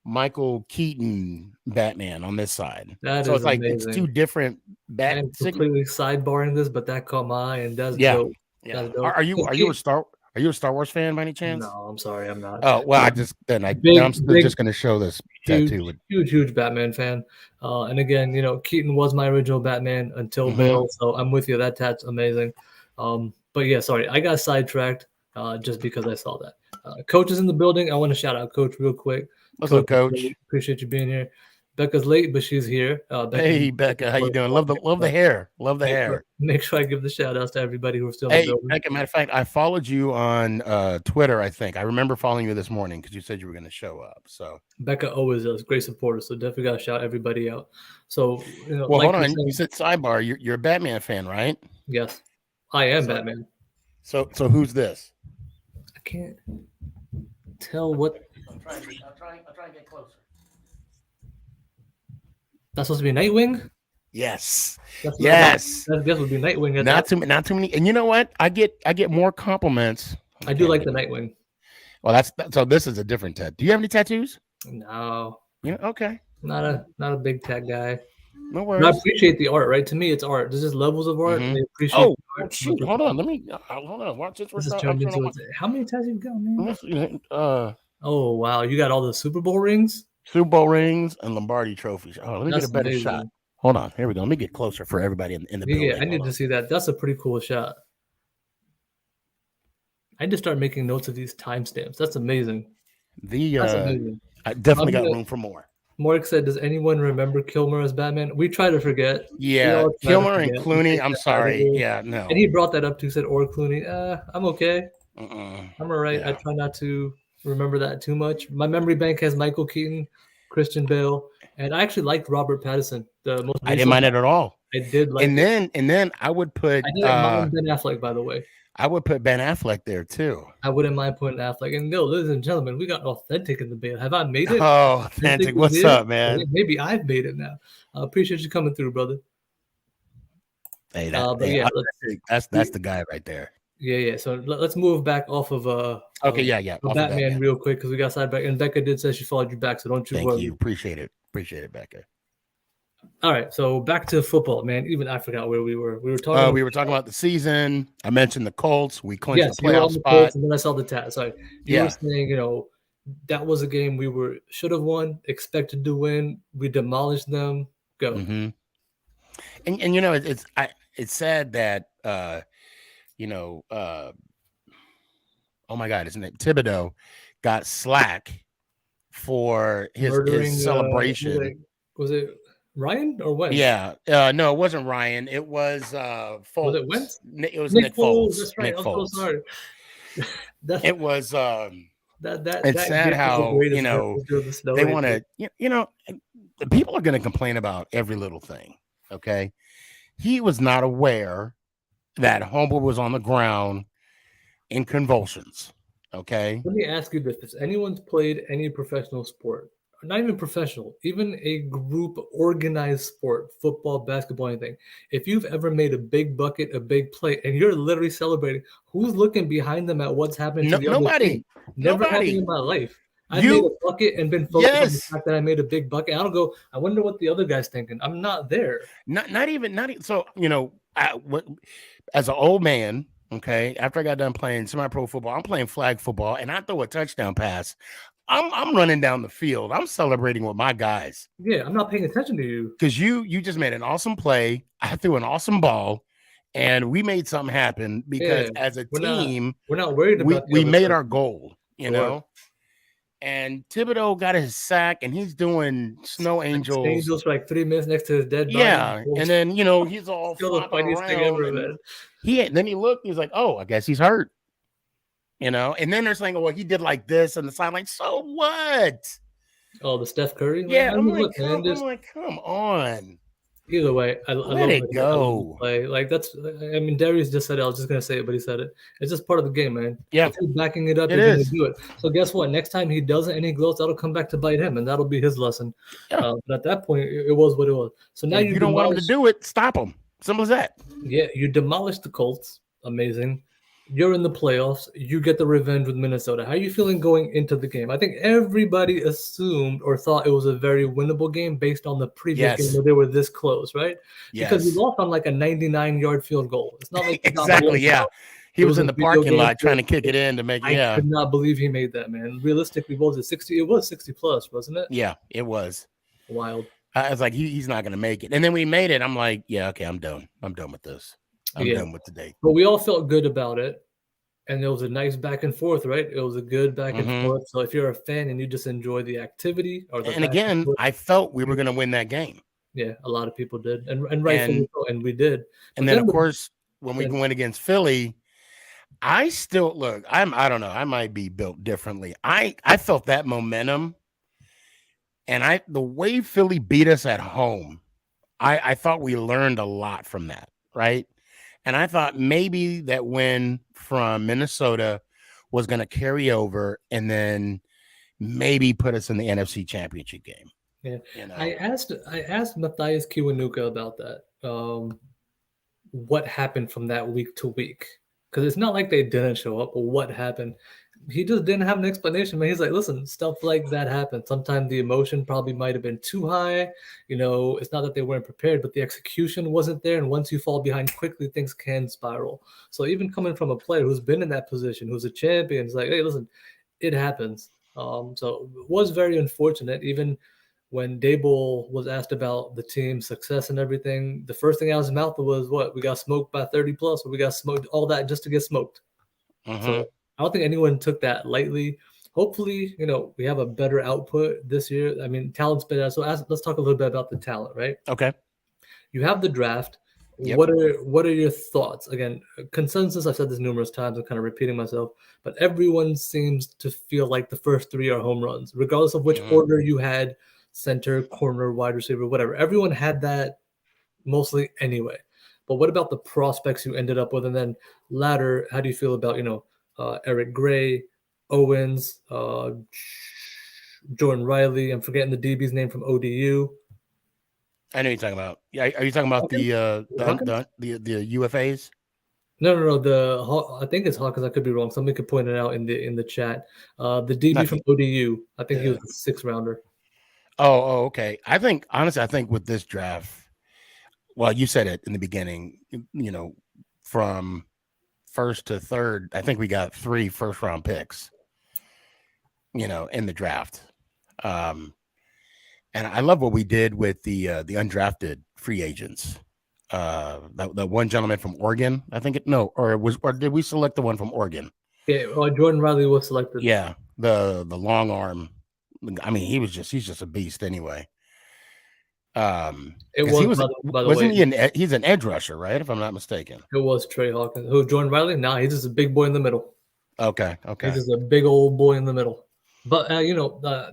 Michael Keaton Batman on this side. That so is it's like amazing. it's two different bat. I'm completely sidebarring this, but that caught my eye, and that's dope. Yeah. That's dope. Are you a Star Wars fan by any chance? No, I'm sorry, I'm not. Oh well, I'm just going to show this tattoo. Huge Batman fan. And again, Keaton was my original Batman until Bale, so I'm with you. That tat's amazing. But yeah, sorry, I got sidetracked just because I saw that. Coach is in the building. I want to shout out Coach real quick. What's up, Coach? Appreciate you being here. Becca's late, but she's here. Hey, Becca, how you doing? Love the hair. Love the hair. Make sure I give the shout outs to everybody who's still in the building. Becca, matter of fact, I followed you on Twitter, I think. I remember following you this morning because you said you were going to show up. So Becca always does. Great supporter. So definitely got to shout everybody out. So, well, hold on. You said sidebar. You're a Batman fan, right? Yes, I am Batman. So who's this? I can't tell what. I'll try and get closer. That's supposed to be Nightwing? Yes. Yes. That would be Nightwing. Not too many. And you know what? I get more compliments. I do like the Nightwing. Well, so this is a different tattoo. Do you have any tattoos? No. Okay. Not a big tat guy. No worries. But I appreciate the art, right? To me, it's art. There's just levels of art. They appreciate the art. Shoot, hold on. Hold on. Watch this. This is turned into how many tattoos you got, man? Oh wow, you got all the Super Bowl rings? Super Bowl rings and Lombardi trophies. Oh, let me get a better shot. Hold on. Here we go. Let me get closer for everybody in the building. Yeah, I need to see that. That's a pretty cool shot. I need to start making notes of these timestamps. That's amazing. That's amazing. I definitely got room for more. Mork said, "Does anyone remember Kilmer as Batman?" We try to forget. Yeah, Kilmer and Clooney. I'm sorry. Yeah, no. And he brought that up too. Said or Clooney. I'm okay. I'm all right. Yeah. I try not to remember that too much. My memory bank has Michael Keaton, Christian Bale, and I actually liked Robert Pattinson. I didn't mind it at all. I did like. And then I would put. I didn't mind Ben Affleck, by the way. I would put Ben Affleck there too. I wouldn't mind putting Affleck. And ladies and gentlemen, we got authentic in the band. Have I made it? Oh, authentic. What's up, man? Maybe I've made it now. I appreciate you coming through, brother. Hey, that's the guy right there. Yeah. So let's move back off of Batman real quick because we got sideback. And Becca did say she followed you back, so don't you worry. Thank you. Appreciate it, Becca. All right, so back to football, man. Even I forgot where we were. We were talking We were talking about the season. I mentioned the Colts. We clinched a yes, you were playoff on the Colts, spot. and then I saw the tat. Sorry, you were Yeah. saying, that was a game we were should have won, expected to win. We demolished them. Go. Mm-hmm. And it's sad that you know oh my God, isn't it Thibodeau got slack for his Murdering. celebration. Was it Ryan or Wentz? Yeah, no, it wasn't Ryan. It was Was it Foles. Wentz? It was Nick Nick Foles. Foles. That's right. Nick I'm so Foles. sorry. That It was. that It's that sad game was the how greatest during the snow they day, want dude. to. The people are going to complain about every little thing. Okay, he was not aware that Humble was on the ground in convulsions. Okay. Let me ask you this: If anyone's played any professional sport, not even professional, even a group organized sport, football, basketball, anything, if you've ever made a big bucket, a big play, and you're literally celebrating, who's looking behind them at what's happening to No, the other team? nobody, Never happened nobody. in my life. I've made a You, bucket and been focused on the yes, fact that I made a big bucket. I don't go, I wonder what the other guy's thinking. I'm not there. not even, not even. So as an old man, okay, after I got done playing semi-pro football, I'm playing flag football, and I throw a touchdown pass. I'm running down the field. I'm celebrating with my guys Yeah, I'm not paying attention to you. because you just made an awesome play. I threw an awesome ball, and we made something happen Yeah, because as a we're not team, we're not worried we about the we other made our person. goal. Sure. And Thibodeau got his sack, and he's doing snow angels. Angels for like 3 minutes next to his dead body. Yeah, and then he's all Still the flopping funniest thing around, ever, and man. then he looked. He's like, "Oh, I guess he's hurt." And then they're saying, "Oh, well, he did like this," and the sideline. So what? Oh, the Steph Curry. Like, Yeah, I mean, look, man. I'm Just like, come on, either way, I let love it it. I love the go. play. Like that's. I mean, Darius just said it. I was just gonna say it, but he said it. It's just part of the game, man. Yeah, If you're backing it up, it you're gonna is. do it. So guess what? Next time he doesn't and he gloats, that'll come back to bite him, and that'll be his lesson. Yeah, But at that point, it was what it was. So now and if you you don't want him to demolish. do it, stop him. Simple as that. Yeah, you demolished the Colts. Amazing. You're in the playoffs. You get the revenge with Minnesota. How are you feeling going into the game? I think everybody assumed or thought it was a very winnable game based on the previous game Yes, where they were this close, right? Because you yes, lost on like a 99-yard field goal. It's not like you got exactly. blown Yeah, out. he It was was in a the video parking game. lot trying to kick it in to make. I Yeah, could not believe he made that, man. Realistically, what was it? 60? It was 60 plus, wasn't it? yeah, it was. Wild. I was like, he's not going to make it. And then we made it. I'm like, yeah, okay, I'm done. I'm done with this. I'm Yeah. done with today. But we all felt good about it. And it was a nice back and forth, right? It was a good back and Mm-hmm. forth. So if you're a fan and you just enjoy the activity or the And back and again, forth, I felt we were going to win that game. yeah, a lot of people did, and rightfully And so, and we did. and But then then of course, when we when went against Philly, I still look. I don't know. I might be built differently. I felt that momentum, and the way Philly beat us at home. I thought we learned a lot from that, right? And I thought maybe that win from Minnesota was going to carry over and then maybe put us in the NFC Championship game. yeah, You I know, asked Matthias Kiwanuka about that. What happened from that week to week? Because it's not like they didn't show up, but what happened? He just didn't have an explanation, man. He's like, listen, stuff like that happens. Sometimes the emotion probably might have been too high. It's not that they weren't prepared, but the execution wasn't there. And once you fall behind quickly, things can spiral. So even coming from a player who's been in that position, who's a champion, it's like, hey, listen, it happens. So it was very unfortunate. Even when Dable was asked about the team's success and everything, the first thing out of his mouth was, "What, we got smoked by 30 plus, or we got smoked, all that just to get smoked." So mm-hmm. I don't think anyone took that lightly. Hopefully, we have a better output this year. I mean, talent's better. So let's talk a little bit about the talent, right? Okay. You have the draft. Yep. What are your thoughts? Again, consensus. I've said this numerous times. I'm kind of repeating myself, but everyone seems to feel like the first three are home runs, regardless of which Mm-hmm. order you had: center, corner, wide receiver, whatever. Everyone had that mostly anyway. But what about the prospects you ended up with, and then ladder? How do you feel about Eric Gray, Owens, Jordan Riley? I'm forgetting the DB's name from ODU. I know you're talking about. Yeah, are you talking about Hawkins? Hawkins? the UFAs? No. I think it's Hawkins. I could be wrong. Somebody could point it out in the chat. The DB Not from the ODU. I think he was the the sixth rounder. Okay. Honestly, I think with this draft, well, you said it in the beginning, from first to third, I think we got 3 first round picks, in the draft. Um, and I love what we did with the undrafted free agents. The one gentleman from Oregon, I think or did we select the one from Oregon? Yeah, Jordan Riley was selected. Yeah, the long arm. I mean, he's just a beast anyway. It Because he was, was by the wasn't way, he he's an edge rusher, right? If I'm not mistaken. it was Trey Hawkins. Who, Jordan Riley? Nah, he's just a big boy in the middle. Okay, He's okay, just a big old boy in the middle. But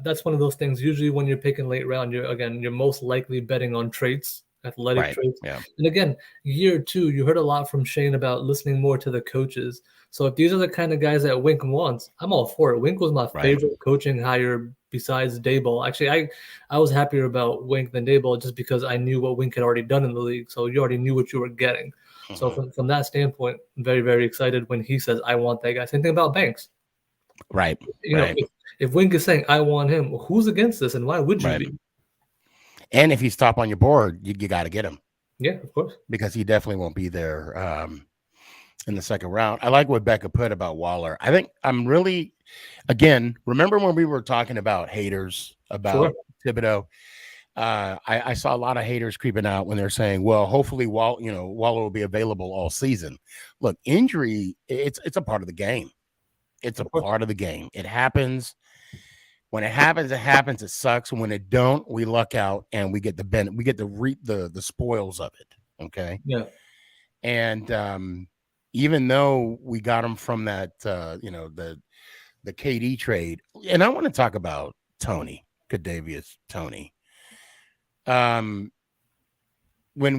that's one of those things. Usually, when you're picking late round, you're most likely betting on traits, athletic right, traits. yeah, And again, year two, you heard a lot from Shane about listening more to the coaches. So if these are the kind of guys that Wink wants, I'm all for it. Wink was my right. favorite coaching hire besides Dayball. Actually, I was happier about Wink than Dayball just because I knew what Wink had already done in the league. So you already knew what you were getting. So Mhm. from that standpoint, I'm very, very excited when he says, I want that guy. Same thing about Banks. Right, You know, right, if Wink is saying I want him, who's against this, and why would you right. be? And if he's top on your board, you got to get him Yeah, of course. because he definitely won't be there in the second round. I like what Becca put about Waller. I think I'm really, again, remember when we were talking about haters Sure. about Thibodeau? I saw a lot of haters creeping out when they're saying, "Well, hopefully, Waller will be available all season." Look, injury, it's a part of the game. It's a Of course. part of the game. It happens. When it happens, it happens. It sucks. When it don't, we luck out and we get we get to reap the spoils of it. Okay. Yeah. And even though we got him from that, the KD trade, and I want to talk about Tony Kadarius Tony. When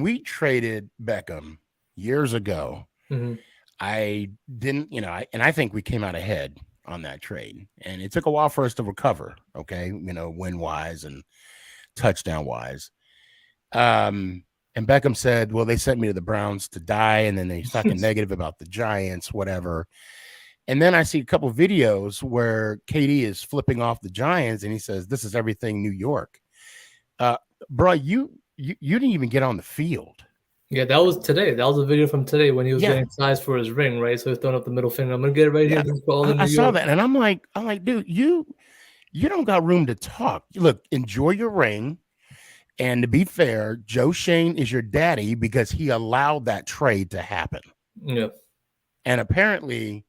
we traded Beckham years ago, Hmm. I didn't, and I think we came out ahead on that trade, and it took a while for us to recover. Okay, win wise and touchdown wise. And Beckham said, "Well, they sent me to the Browns to die, and then they talking negative about the Giants, whatever." And then I see a couple videos where KD is flipping off the Giants, and he says, "This is everything New York." Bro, you didn't even get on the field. Yeah, that was today. That was a video from today when he was Yeah, getting sized for his ring, right? So he's throwing up the middle finger. I'm gonna get it right here. yeah. This is for all in I New saw York. that, and I'm like, dude, you don't got room to talk. Look, enjoy your ring. And to be fair, Joe Shane is your daddy because he allowed that trade to happen. Yeah. And apparently,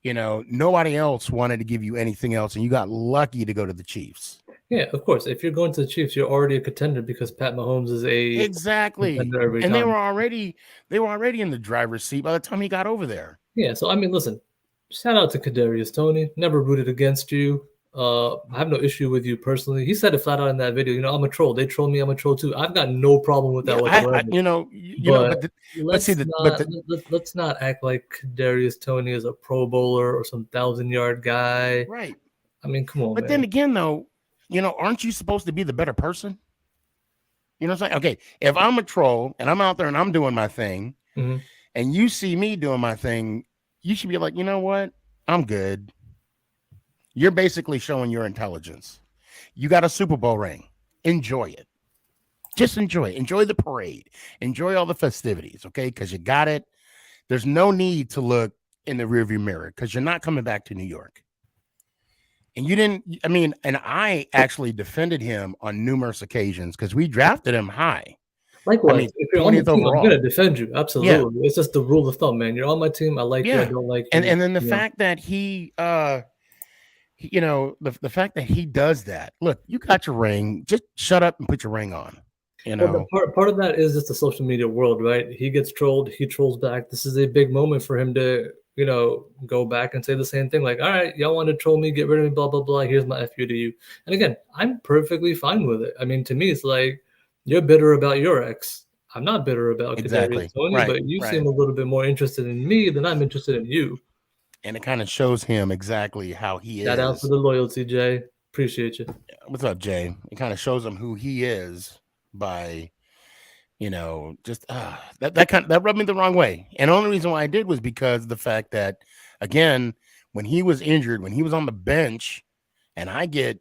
nobody else wanted to give you anything else, and you got lucky to go to the Chiefs. Yeah, of course. If you're going to the Chiefs, you're already a contender because Pat Mahomes is a Exactly. contender every And time. they were already in the driver's seat by the time he got over there. Yeah, so I mean, listen, shout out to Kadarius Tony. Never rooted against you. I have no issue with you personally. He said it flat out in that video. I'm a troll. They troll me. I'm a troll too. I've got no problem with that Yeah, whatsoever. but But see let's not act like Kadarius Tony is a Pro Bowler or some 1,000-yard guy. right. I mean, come on, But man. then again, though, aren't you supposed to be the better person? You know what I'm saying? Okay, if I'm a troll and I'm out there and I'm doing my thing, Mhm. and you see me doing my thing, you should be like, you know what? I'm good. You're basically showing your intelligence. You got a Super Bowl ring. Enjoy it. Just enjoy it. Enjoy the parade. Enjoy all the festivities, okay? Because you got it. There's no need to look in the rearview mirror because you're not coming back to New York. And you didn't, and I actually defended him on numerous occasions because we drafted him high. Likewise, if you're on the 20th team, I'm overall. gonna defend you. Yeah. Absolutely. It's just the rule of thumb, man. You're on my team. I like you. I Yeah. don't like you. And then the fact that the fact that he does that. Look, you got your ring. Just shut up and put your ring on. Well, part of that is just the social media world, right? He gets trolled, he trolls back. This is a big moment for him to, go back and say the same thing. Like, all right, y'all want to troll me, get rid of me, blah, blah, blah. Here's my FU to you. And again, I'm perfectly fine with it. I mean, to me, it's like you're bitter about your ex. I'm not bitter about Exactly. Kadarius Toney, Right, but you right. seem a little bit more interested in me than I'm interested in you. And it kind of shows him exactly how he Shout out is. for the loyalty, Jay. Appreciate you. What's up, Jay? It kind of shows him who he is by, just that rubbed me the wrong way. And the only reason why I did was because the fact that, again, when he was injured, when he was on the bench, and I get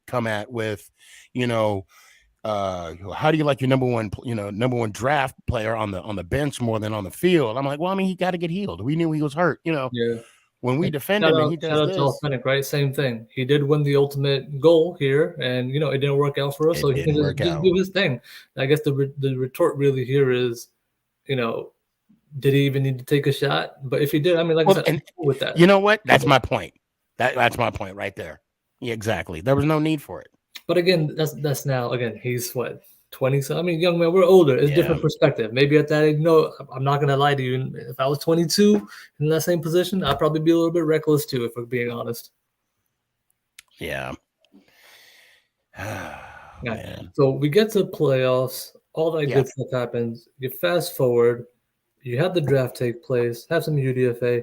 come at with, you know, how do you like your number one draft player on the bench more than on the field? I'm like, well, I mean, he got to get healed. We knew he was hurt. You know, Yeah. when we And defend him and he shout does out to this, Authentic, right? Same thing. He did win the ultimate goal here, and it didn't work out for us, so it he can didn't work just out. do his thing. I guess the retort really here is, you know, did he even need to take a shot? But if he did, I mean, like I Well, said, I'm and cool with that. you know what? That's my point. That's my point right there. Yeah, exactly. There was no need for it. But again, that's now again. He's what 20. So I mean, young man, we're older. It's Yeah. different perspective. Maybe at that age, no, I'm not gonna lie to you. If I was 22 in that same position, I'd probably be a little bit reckless too, if we're being honest. Yeah. Yeah. Man. So we get to playoffs. All that Yeah. good stuff happens. You fast forward. You have the draft take place. Have some UDFA.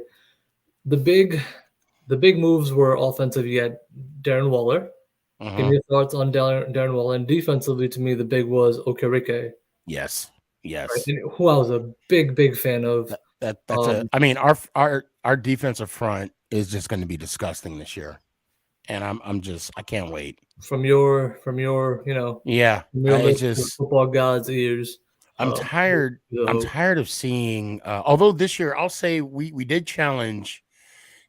The big, the big moves were offensive. You had Darren Waller. Give me Uh-huh. your thoughts on Darren Waller. And defensively, to me, the big was Okereke. Yes. Right? Yes. And who I was a big fan of. That's a. I mean, our defensive front is just going to be disgusting this year, and I can't wait. From your Yeah. from your It's lips to just football God's ears. I'm tired. I'm So tired of seeing. Although this year, I'll say we did challenge,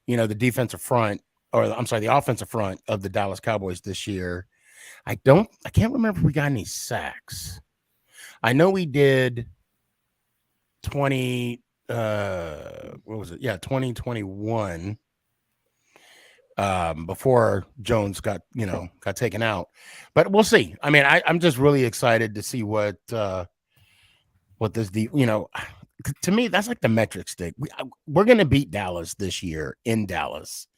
the defensive front, or I'm sorry, the offensive front of the Dallas Cowboys this year. I can't remember if we got any sacks. I know we did 20. What was it? Yeah, 2021. Before Jones got taken out, but we'll see. I mean, I'm just really excited to see what this to me that's like the metric stick. We're gonna beat Dallas this year in Dallas,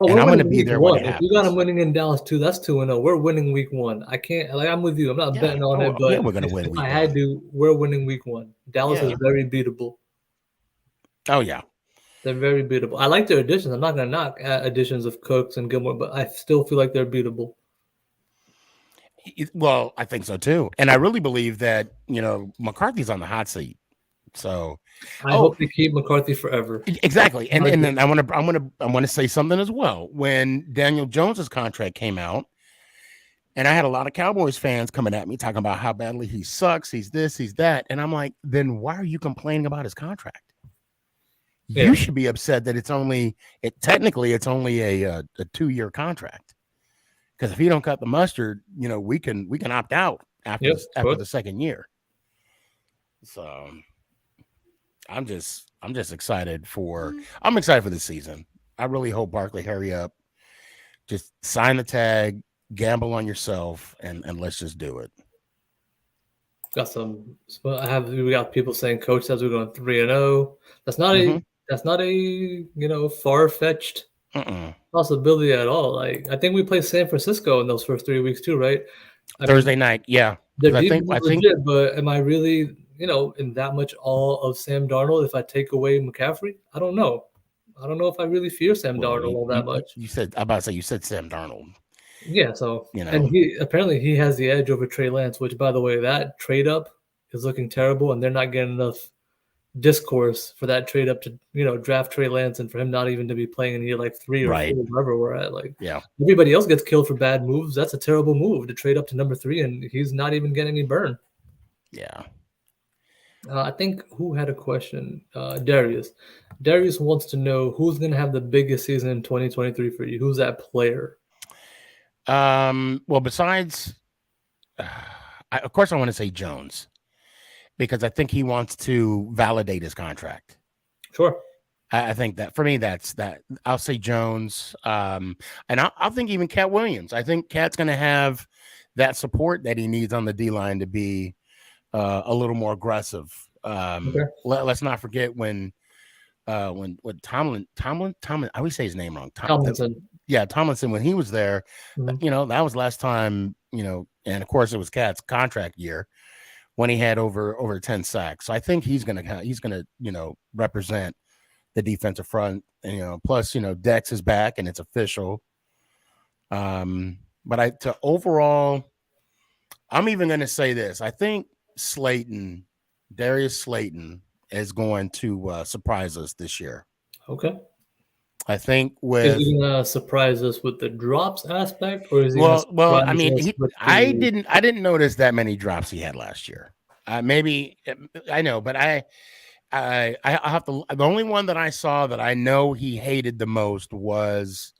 oh, and we're I'm gonna winning be week there when one. it If we got them happens. winning in Dallas too, that's 2-0. We're winning week one. I can't I'm with you. I'm not Yeah. betting on Oh it, yeah, but we're gonna if win I week had one. to, we're winning week one. Dallas is Yeah. very beatable. Oh yeah. They're very beatable. I like their additions. I'm not gonna knock additions of Cooks and Gilmore, but I still feel like they're beatable. Well, I think so too, and I really believe that McCarthy's on the hot seat. So, I oh, hope they keep McCarthy forever. exactly. And Not and good. then I want to say something as well. When Daniel Jones's contract came out, and I had a lot of Cowboys fans coming at me talking about how badly he sucks, he's this, he's that, and I'm like, then why are you complaining about his contract? You Yeah. should be upset that technically it's only a 2-year contract. Because if he don't cut the mustard, we can opt out after Yep. after Good. the second year. So I'm just excited for the season. I really hope Barkley hurry up, just sign the tag, gamble on yourself, and let's just do it. Got some. We got people saying Coach says we're going 3-0. That's not a Mm-hmm. that's not a far fetched possibility at all. Like I think we played San Francisco in those first 3 weeks too, right? I mean, Thursday night, yeah. their Because I defense think is legit, but am I really in that much awe of Sam Darnold if I take away McCaffrey? I don't know. I don't know if I really fear Sam well, Darnold all that much. you said I'm about to say you said Sam Darnold. Yeah, so You and know, he has the edge over Trey Lance, which by the way, that trade up is looking terrible, and they're not getting enough discourse for that trade up to draft Trey Lance and for him not even to be playing in year like 3 or 4, right? wherever we're at. Like Yeah, everybody else gets killed for bad moves. That's a terrible move to trade up to number 3, and he's not even getting any burn. yeah. I think who had a question? Darius. Darius wants to know who's going to have the biggest season in 2023 for you. Who's that player? Well, besides, of course, I want to say Jones because I think he wants to validate his contract. Sure. I think that for me, that's that. I'll say Jones, and I'll think even Cat Williams. I think Cat's going to have that support that he needs on the D line to be a little more aggressive. Okay. Let's not forget when Tomlin, I always say his name wrong. Tomlinson. Tomlinson, when he was there, that was last time, and of course it was Cat's contract year when he had over 10 sacks. So I think he's gonna represent the defensive front, and, plus, Dex is back and it's official. But overall, I'm even going to say this. I think Darius Slayton is going to surprise us this year. Okay. I think Is with he gonna surprise us with the drops aspect, or is he gonna well, I surprise mean, us with the? I didn't notice that many drops he had last year. Maybe I know, but I have to. The only one that I saw that I know he hated the most was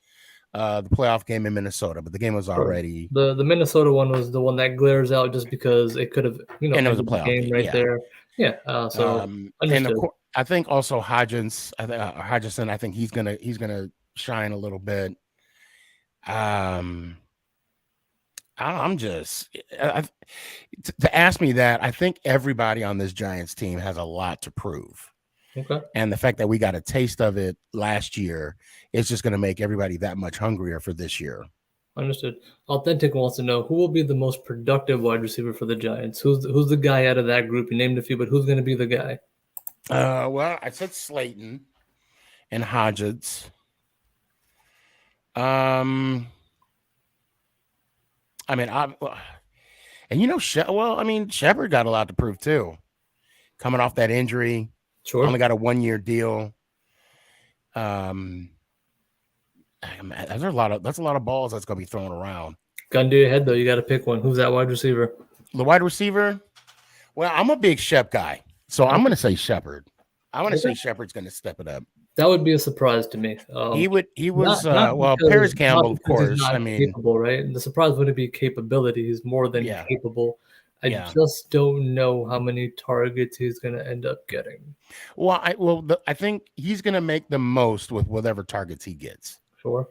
the playoff game in Minnesota, but the game was Sure. already, The Minnesota one was the one that glares out just because it could have, and it was a ended the playoff game game. right Yeah. there. Yeah, so And of understood. course, I think also Hodgson. I think he's gonna shine a little bit. Um, I'm just to ask me that. I think everybody on this Giants team has a lot to prove, Okay, and the fact that we got a taste of it last year is just going to make everybody that much hungrier for this year. understood. Authentic wants to know who will be the most productive wide receiver for the Giants. Who's the guy out of that group? You named a few, but who's going to be the guy? Well, I said Slayton and Hodgins. Um, I mean, and well, I mean, Shepard got a lot to prove too. Coming off that injury, Sure. only got a 1-year deal. That's a lot of balls that's gonna be thrown around. Gun to your head though, you got to pick one. Who's that wide receiver? The wide receiver. Well, I'm a big Shep guy, so I'm Okay. gonna say Shepard. I want to say Okay. Shepard's gonna step it up. That would be a surprise to me. He was well, Paris Not Campbell, of because he's course. not I mean, capable, right? The surprise wouldn't be capability. He's more than yeah, capable. I yeah. just don't know how many targets he's going to end up getting. Well, I think he's gonna make the most with whatever targets he gets. Sure.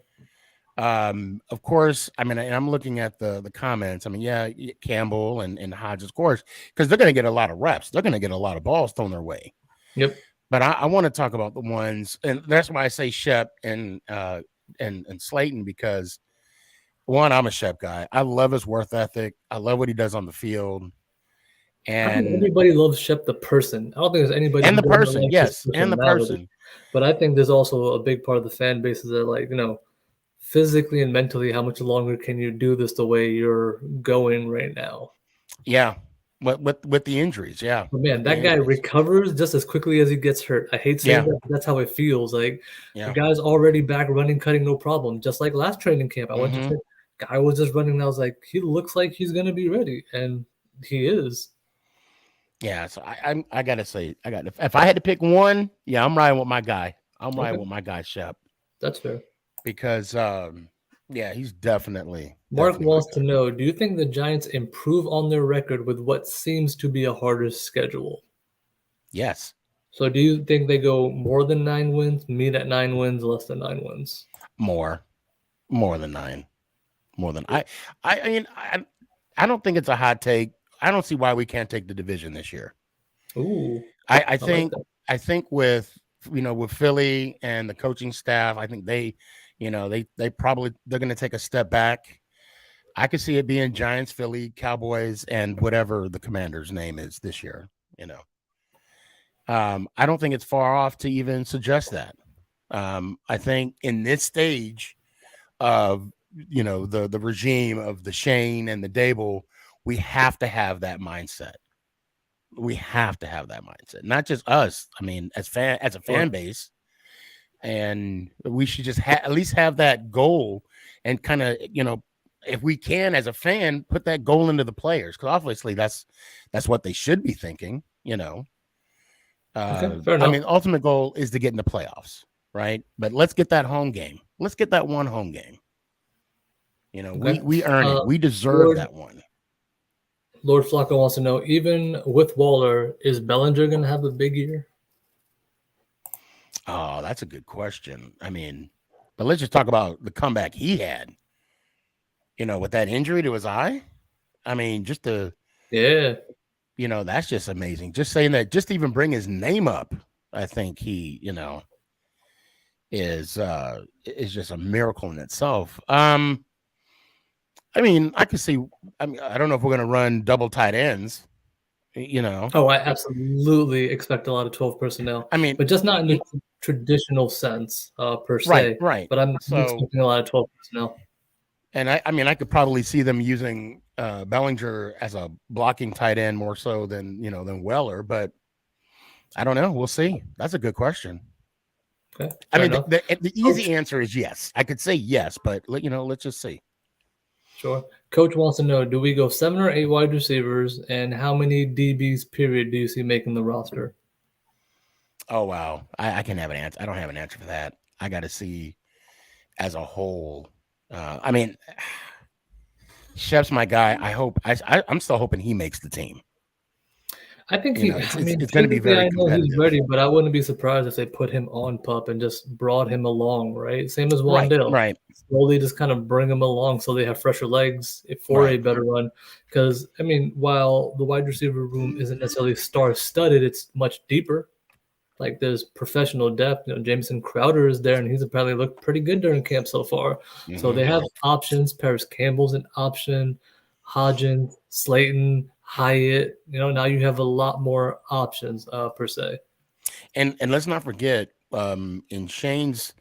Of course, I mean, and I'm looking at the comments. I mean, yeah, Campbell and Hodges, of course, because they're going to get a lot of reps. They're going to get a lot of balls thrown their way. Yep. But I want to talk about the ones, and that's why I say Shep and Slayton, because one, I'm a Shep guy. I love his work ethic. I love what he does on the field, I think and everybody loves Shep the person. I don't think there's anybody who the doesn't person, like his yes, and the personality. person. But I think there's also a big part of the fan base that like, physically and mentally, how much longer can you do this the way you're going right now? Yeah, with the injuries, yeah, But man, with the that guy injuries, recovers just as quickly as he gets hurt. I hate saying yeah, that, but that's how it feels. Like the yeah. guy's already back running, cutting, no problem. Just like last training camp, I went to Mm-hmm. train. Guy was just running, and I was like, he looks like he's gonna be ready, and he is. Yeah, so I gotta say if I had to pick one, yeah, I'm riding with my guy. I'm riding Okay, with my guy Shep that's fair. because yeah, he's Mark definitely my wants to guy. know: do you think the Giants improve on their record with what seems to be a harder schedule? Yes, So, do you think they go more than 9 wins, meet at 9 wins, less than 9 wins? more more than 9, more than I mean I don't think it's a hot take. I don't see why we can't take the division this year. Ooh, I, I I like think that. I think with with Philly and the coaching staff, I think they're going to take a step back. I could see it being Giants, Philly, Cowboys, and whatever the Commander's name is this year. You know, I don't think it's far off to even suggest that. I think in this stage of the regime of the Shane and the Dable, we have to have that mindset. We have to have that mindset, not just us. I mean, as a fan Sure. base, and we should just at least have that goal and kind of if we can as a fan put that goal into the players, because obviously that's what they should be thinking. Okay, fair I enough. mean, ultimate goal is to get in the playoffs, right? But let's get that home game. Let's get that one home game. Okay. We earn it. Uh, We deserve Lord that one. Lord Flacco wants to know, even with Waller, is Bellinger going to have a big year? Oh, that's a good question. I mean, but let's just talk about the comeback he had. With that injury to his eye. I mean, just to Yeah. that's just amazing. Just saying that, just to even bring his name up, I think he, is just a miracle in itself. I mean, I could see. I mean, I don't know if we're gonna run double tight ends. You know, Oh, I absolutely expect a lot of 12 personnel, I mean, but just not in the traditional sense per right, se. right. But I'm So, expecting a lot of 12 personnel. and I mean, I could probably see them using Bellinger as a blocking tight end more so than Weller, but I don't know. We'll see. That's a good question. Okay, I fair mean, enough. the Coach, easy answer is yes. I could say yes, but let's just see. sure. Coach wants to know: do we go 7 or 8 wide receivers, and how many DBs period do you see making the roster? Oh wow, I can have an answer. I don't have an answer for that. I got to see as a whole. I mean, Chef's my guy. I'm still hoping he makes the team. I think You know, I mean, it's going to be physically, very I know he's competitive. ready, but I wouldn't be surprised if they put him on pup and just brought him along, right? Same as Right, Wandale. right, Slowly just kind of bring him along so they have fresher legs for a right. better run. Because, I mean, while the wide receiver room isn't necessarily star studded, it's much deeper. Like there's professional depth. You know, Jameson Crowder is there, and he's apparently looked pretty good during camp so far. So Hmm. they have options. Paris Campbell's an option. Hodgins, Slayton, Hyatt. You know, now you have a lot more options per se. And let's not forget, in Shane's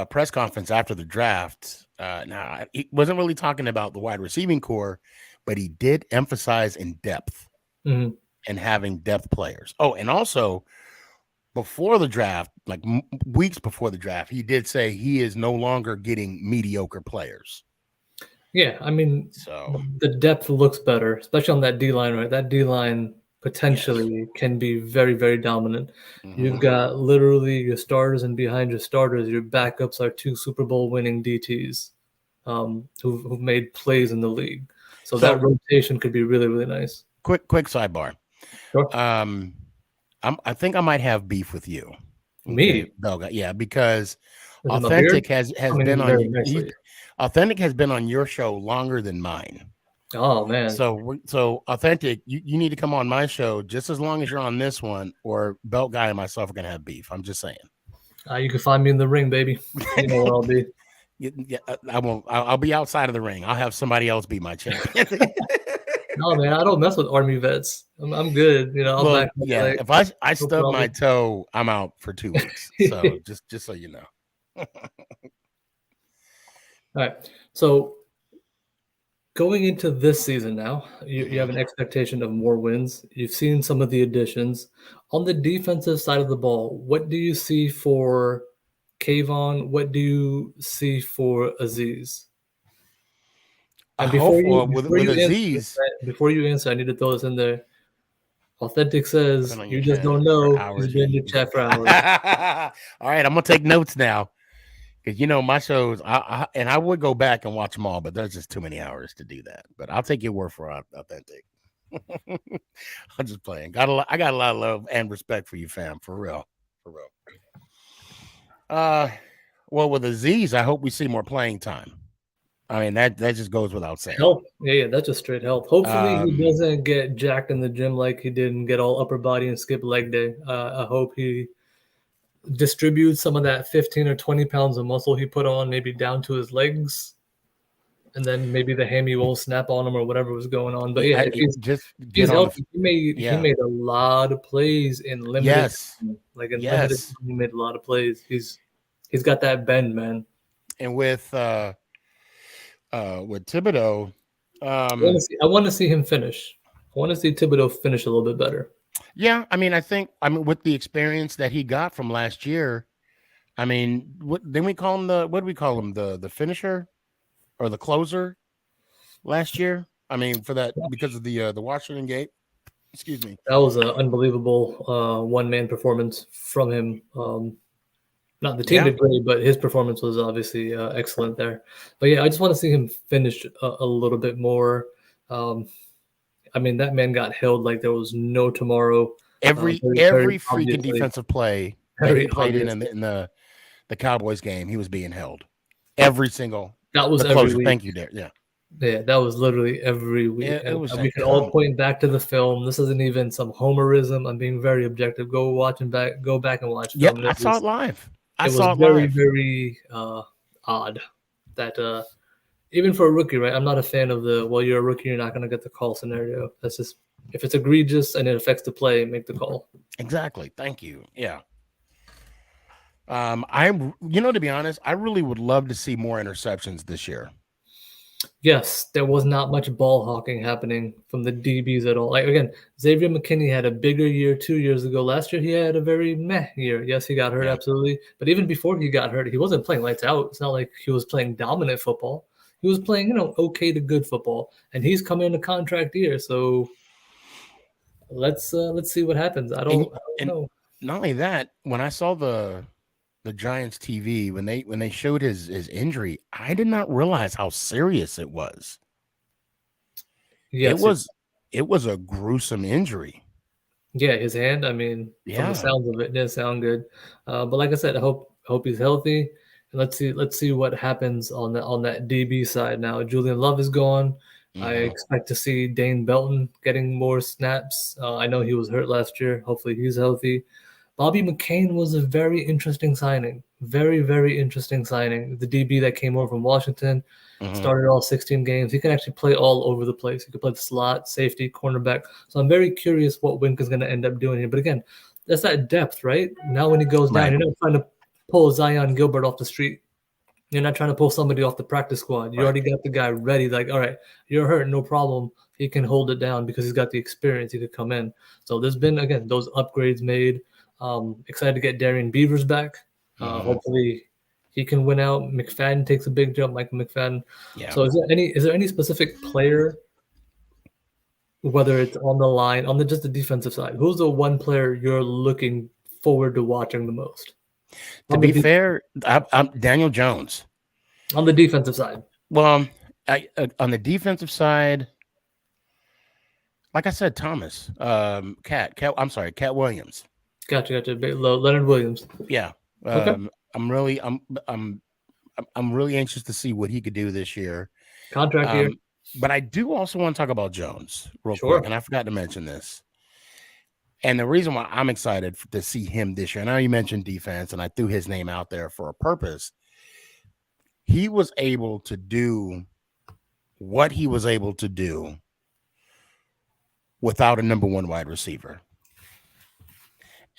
press conference after the draft, now he wasn't really talking about the wide receiving core, but he did emphasize in depth Mhm. and having depth players. Oh, and also before the draft, like weeks before the draft, he did say he is no longer getting mediocre players. Yeah, I mean, So the depth looks better, especially on that D line, right? That D line yes. potentially can be very, very dominant. You've Hmm. got literally your starters, and behind your starters, your backups are 2 Super Bowl winning DTs who've made plays in the league. So that So rotation could be really, really nice. quick sidebar. Sure. Um, I think I might have beef with you. Okay, Me, Belga. Yeah, because is it my beard? Authentic has Coming been in on very he's nicely. Authentic has been on your show longer than mine. Oh man, So Authentic, you need to come on my show just as long as you're on this one, or Belt Guy and myself are gonna have beef. I'm just saying. you can find me in the ring, baby. You know where I'll be. Yeah, I won't. I'll be outside of the ring. I'll have somebody else be my champion. No, man, I don't mess with army vets. I'm good. You know, I'll Well, back up yeah. like If I no stub my problem. toe, I'm out for 2 weeks. So just so you know. All right. So going into this season now, you have Hmm. an expectation of more wins. You've seen some of the additions. On the defensive side of the ball, what do you see for Kayvon? What do you see for Aziz? I And hope before with you answer this, Aziz. right, before you answer, I need to throw this in there. Authentic Been says on your you just don't chat for know. He's hours. been to chat for hours. All right, I'm gonna take notes now because my shows. And I would go back and watch them all, but there's just too many hours to do that. But I'll take your word for Authentic. I'm just playing. I got a lot of love and respect for you, fam. For real, for real. Uh, well, with Aziz, I hope we see more playing time. I mean that just goes without saying. Health. Yeah, that's just straight health. Hopefully, he Um, doesn't get jacked in the gym like he did and get all upper body and skip leg day. I hope he distributes some of that 15 or 20 pounds of muscle he put on maybe down to his legs, and then maybe the hammy won't snap on him or whatever was going on. But yeah, if just he's get on the. healthy, he Yeah. made a lot of plays in limited Yes. time. Like in limited Yes. time, he made a lot of plays. He's got that bend, man. And with Thibodeau, I want to see him finish. I want to see Thibodeau finish a little bit better. yeah, I mean with the experience that he got from last year, I mean, what do we call him, the finisher or the closer last year? I mean, for that because of the Washington game. Excuse me. That was an unbelievable one-man performance from him. Not the team Yeah, did great, but his performance was obviously excellent there. But yeah, I just want to see him finish a little bit more. Um, I mean, that man got held like there was no tomorrow. every Very, very every freaking obviously, defensive play that he very played in obviously. the Cowboys game, he was being held. Every single That was the every closer. week. Thank you, there. Yeah, Yeah, that was literally every week, it and was we like, can all come. point back to the film. This isn't even some homerism. I'm being very objective. Go back and watch Yeah, film. I saw it live. I It was saw it very, live. very odd that even for a rookie, right? I'm not a fan of the well, you're a rookie, you're not going to get the call scenario. That's just if it's egregious and it affects the play, make the call. Exactly. Thank you. Yeah. To be honest, I really would love to see more interceptions this year. Yes, there was not much ball hawking happening from the DBs at all. Like again, Xavier McKinney had a bigger year 2 years ago. Last year he had a very meh year. Yes, he got hurt Yeah. absolutely, but even before he got hurt, he wasn't playing lights out. It's not like he was playing dominant football. He was playing, okay to good football, and he's coming in a contract year. So let's see what happens. I don't And know. not only that, when I saw the Giants TV when they showed his injury, I did not realize how serious it was. It Yes, was it was a gruesome injury. yeah, his hand. I mean, from the Yeah. sounds of it, it does sound good. But like I said, I hope he's healthy. And let's see what happens on that DB side now. Julian Love is gone. I Mhm. expect to see Dane Belton getting more snaps. I know he was hurt last year. Hopefully he's healthy. Bobby McCain was a very interesting signing. Very, very interesting signing. The DB that came over from Washington, Mhm. started all 16 games. He can actually play all over the place. He could play the slot, safety, cornerback. So I'm very curious what Wink is going to end up doing here. But again, that's that depth, right? Now when he goes down, Right. you're not trying to pull Zion Gilbert off the street. You're not trying to pull somebody off the practice squad. You Right. already got the guy ready. Like, all right, you're hurt, no problem. He can hold it down because he's got the experience. He could come in. So there's been again those upgrades made. Excited to get Darian Beavers back. Mhm. Hopefully he can win out. McFadden takes a big jump, Michael McFadden. Yeah. So is there any specific player, whether it's on the line, on the just the defensive side, who's the one player you're looking forward to watching the most To on the be fair, I'm Daniel Jones. on the defensive side? Well, on the defensive side, like I said, Thomas, I'm sorry, Cat Williams. Gotcha. Leonard Williams. Yeah. Okay. I'm really, I'm really anxious to see what he could do this year. Contract year. But I do also want to talk about Jones real quick, Sure. and I forgot to mention this. And the reason why I'm excited to see him this year, I know you mentioned defense, and I threw his name out there for a purpose. He was able to do what he was able to do without a number one wide receiver.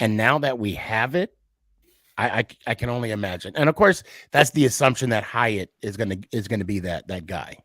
And now that we have it, I can only imagine. And of course, that's the assumption that Hyatt is gonna be that guy.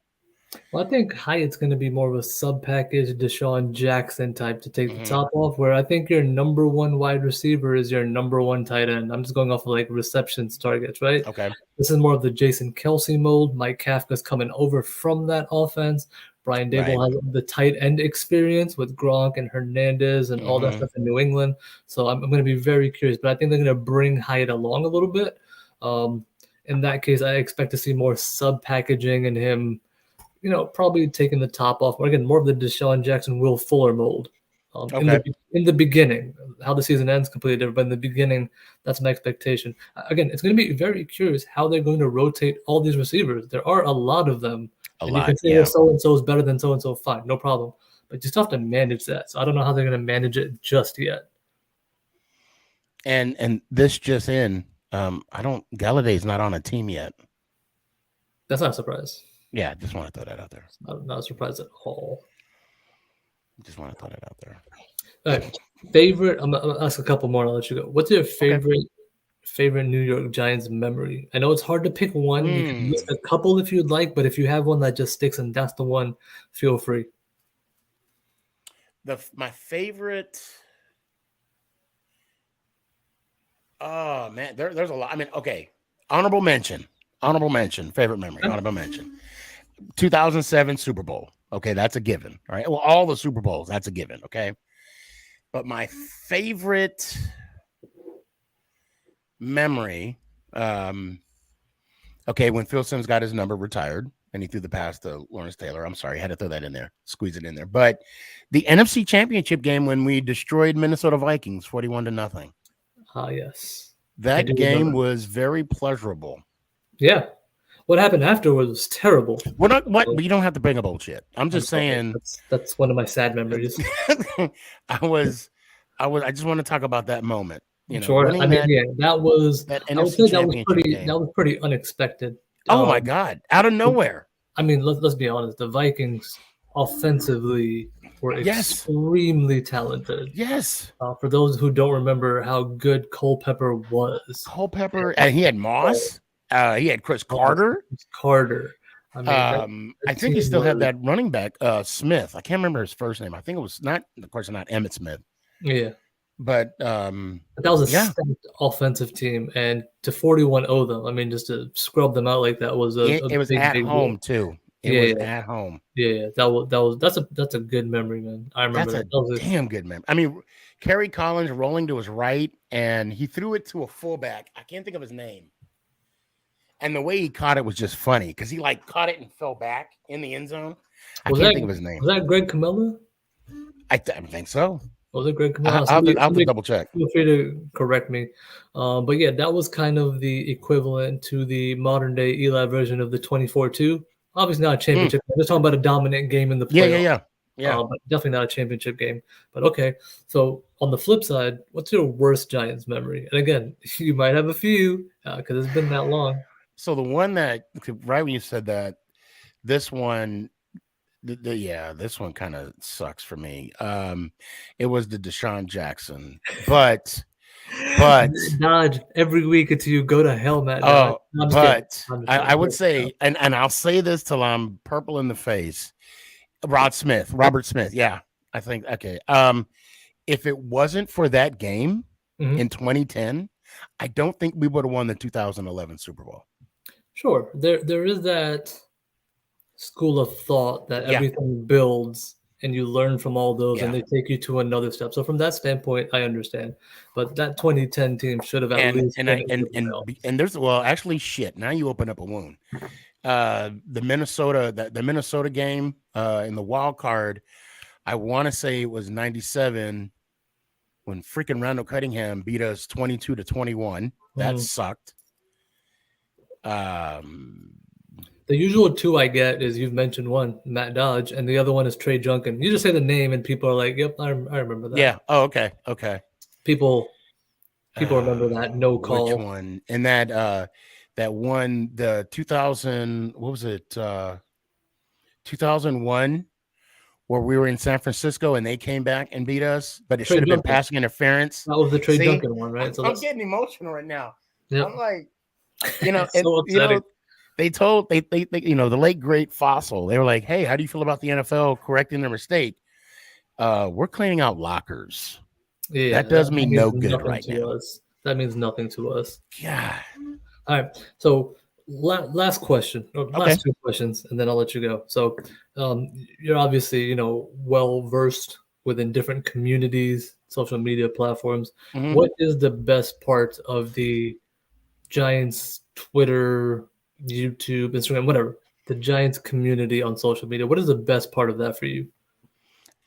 Well, I think Hyatt's going to be more of a sub package Deshaun Jackson type to take the Mhm. top off, where I think your number one wide receiver is your number one tight end. I'm just going off of like receptions targets, right? Okay. This is more of the Jason Kelsey mold. Mike Kafka's coming over from that offense. Brian Right. Dable has the tight end experience with Gronk and Hernandez and all that Mhm. stuff in New England. So I'm going to be very curious, but I think they're going to bring Hyatt along a little bit. In that case, I expect to see more sub packaging and him, probably taking the top off. Or again, more of the Deshaun Jackson, Will Fuller mold. In Okay. the beginning, how the season ends completely different. But in the beginning, that's my expectation. Again, it's going to be very curious how they're going to rotate all these receivers. There are a lot of them, A and you lot. can say, well, Yeah. so and so is better than so and so. Fine, no problem. But you still have to manage that. So I don't know how they're going to manage it just yet. And this just in, I don't Galladay's not on a team yet. That's not a surprise. Yeah, just want to throw that out there. Not a surprise at all. Just want to throw that out there. All right. Favorite? I'm gonna ask a couple more. I'll let you go. What's your Okay. favorite New York Giants memory? I know it's hard to pick one. You can list a couple if you'd like, but if you have one that just sticks and that's the one, feel free. My favorite. Oh man, there's a lot. I mean, okay. Honorable mention. Favorite memory. Honorable mention. 2007 Super Bowl. Okay, that's a given. All right. Well, all the Super Bowls, that's a given. Okay. But my favorite memory, okay, when Phil Simms got his number retired and he threw the pass to Lawrence Taylor. I'm sorry, I had to throw that in there, squeeze it in there. But the NFC Championship game when we destroyed Minnesota Vikings 41-0. Yes. That game was very pleasurable. Yeah. What happened afterwards was terrible. We're not what, but you don't have to bring up old shit. I'm just saying that's one of my sad memories. I just want to talk about that moment. Sure. I mean, that was that I would NFC say Championship game. that was pretty unexpected. Oh my God. Out of nowhere. I mean, let's be honest. The Vikings offensively were extremely talented. Yes. For those who don't remember how good Culpepper was. And he had Moss. He had Chris Carter. I mean, I that think he team still had was, that running back, Smith. I can't remember his first name. I think it was not, of course, not Emmett Smith, yeah. but But that was a yeah, stacked offensive team, and to 41-0 them, I mean, just to scrub them out like that was a it was big, at big deal. home too. It Yeah, was yeah, at home. yeah. That's a good memory, man. I remember That's that. a That was damn good memory. I mean, Kerry Collins rolling to his right, and he threw it to a fullback. I can't think of his name. And the way he caught it was just funny because he like caught it and fell back in the end zone. I was can't that think of his name. was that Greg Camella? I think so. Was it Greg Camella? I'll have to double check. Feel free to correct me. But yeah, that was kind of the equivalent to the modern day Eli version of the 24-2. Obviously not a Mm, championship. I'm just talking about a dominant game in the yeah, yeah, playoff. yeah, yeah. But definitely not a championship game. But okay. So on the flip side, what's your worst Giants memory? And again, you might have a few because it's been that long. So the one that right when you said that, this one, yeah, this one kind of sucks for me. It was the Deshaun Jackson, but Matt Dodge every week until you go to hell, Matt Dodge. oh, No, I'm just kidding. but I'm just I kidding. would say, and I'll say this till I'm purple in the face. Robert Smith. Yeah, I think okay. If it wasn't for that game Mhm. in 2010, I don't think we would have won the 2011 Super Bowl. Sure. There is that school of thought that Yeah, everything builds and you learn from all those and yeah. they take you to another step. So from that standpoint, I understand. But that 2010 team should have at And least and been I in the playoffs. and there's well actually shit. Now you open up a wound. The Minnesota game in the wild card. I want to say it was 97 when freaking Randall Cunningham beat us 22-21. That Mhm. sucked. Um, The usual two I get is you've mentioned one, Matt Dodge, and the other one is Trey Junkin. You just say the name and people are like, "Yep, I remember that." yeah. Oh, okay. Okay. People remember that no Which call. one? And that one, the 2000, what was it? 2001, where we were in San Francisco and they came back and beat us, but it Trey should have been Junkin. passing interference. That was the Trey See, Junkin one, right? So I'm that's getting emotional right now. yep. I'm like, It's so upsetting. they told they the late great Fossil. They were like, "Hey, how do you feel about the NFL correcting their mistake? We're cleaning out lockers. Yeah, That does me that means no good nothing right to now." us. That means nothing to us. Yeah. All right. So last question, or Okay. last two questions, and then I'll let you go. So you're obviously, well versed within different communities, social media platforms. Mhm. What is the best part of the Giants Twitter, YouTube, Instagram, whatever, the Giants community on social media? What is the best part of that for you?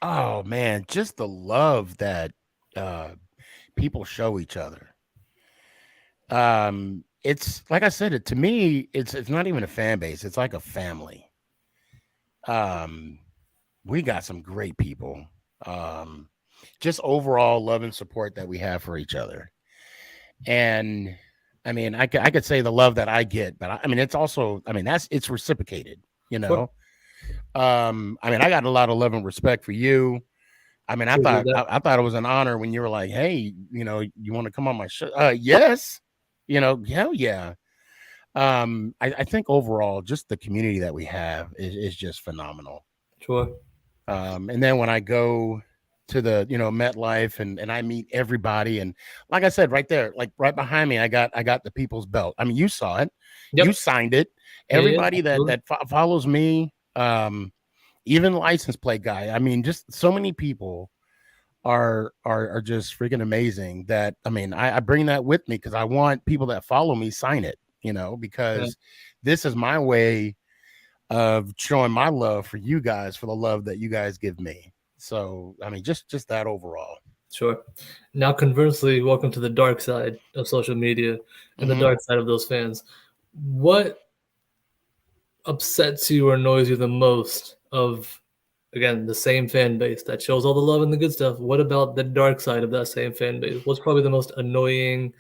Oh man, just the love that uh people show each other. It's like I said, to me, it's not even a fan base, it's like a family. Um, we got some great people. Um, just overall love and support that we have for each other. And I mean, I could say the love that I get, but I mean, it's also, I mean, it's reciprocated, you Sure. know. I mean, I got a lot of love and respect for you. I mean, Appreciate that. I thought it was an honor when you were like, "Hey, you want to come on my show?" Yes, hell yeah. I think overall, just the community that we have is just phenomenal. Sure. And then when I go to the MetLife and I meet everybody, and like I said, right there, like right behind me, I got the People's Belt. I mean, you saw it, you Yep. signed it. Yeah, yeah, Everybody absolutely. that follows me, even license plate guy. I mean, just so many people are just freaking amazing. That I mean, I bring that with me because I want people that follow me sign it. Yeah, Because this is my way of showing my love for you guys, for the love that you guys give me. So I mean, just that overall. sure. Now, conversely, welcome to the dark side of social media and the Hmm. dark side of those fans. What upsets you or annoys you the most of, again, the same fan base that shows all the love and the good stuff? What about the dark side of that same fan base? What's probably the most annoying,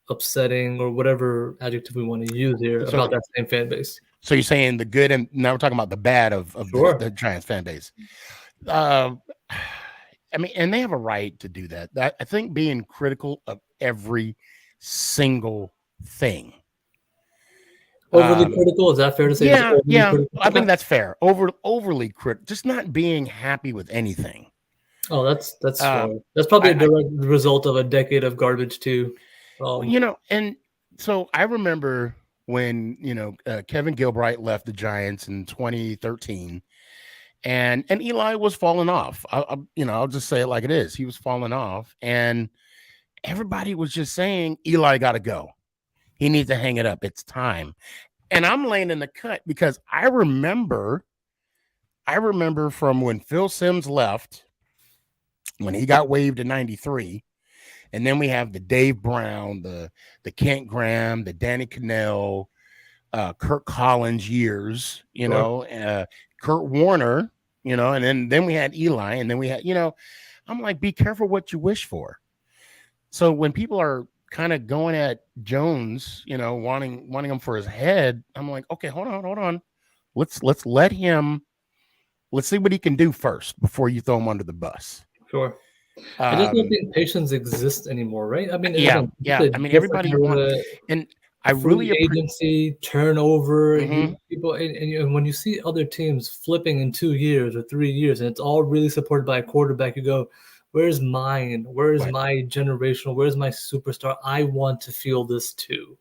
upsetting, or whatever adjective we want to use here So about that same fan base? so you're saying the good, and now we're talking about the bad of Sure. the Giants fan base. Uh, I mean, and they have a right to do that. I think being critical of every single thing Overly critical? Is that fair to say? Just Yeah, overly yeah, critical? I Okay. think that's fair. Overly critical, just not being happy with anything. Oh, that's fair. Um, That's probably a I direct result of a decade of garbage too. you know, and so I remember when Kevin Gilbride left the Giants in 2013, and Eli was falling off. I'll just say it like it is. He was falling off, and everybody was just saying Eli got to go. He needs to hang it up. It's time. And I'm laying in the cut because I remember from when Phil Simms left, when he got waived in '93, and then we have the Dave Brown, the Kent Graham, the Danny Cannell, Kirk Collins years, Sure. Kurt Warner, and then we had Eli, and then we had, I'm like, be careful what you wish for. So when people are kind of going at Jones, wanting him for his head, I'm like, okay, hold on. Let's see what he can do first before you throw him under the bus. Sure. I just don't think patience exists anymore, right? I mean, Yeah, again, it's yeah. a I mean, different everybody want, era. and I Free really appreciate. agency, turnover, Mm-hmm. people, and when you see other teams flipping in 2 years or 3 years, and it's all really supported by a quarterback, you go, "Where's mine? Where's Right. my generational? Where's my superstar? I want to feel this too."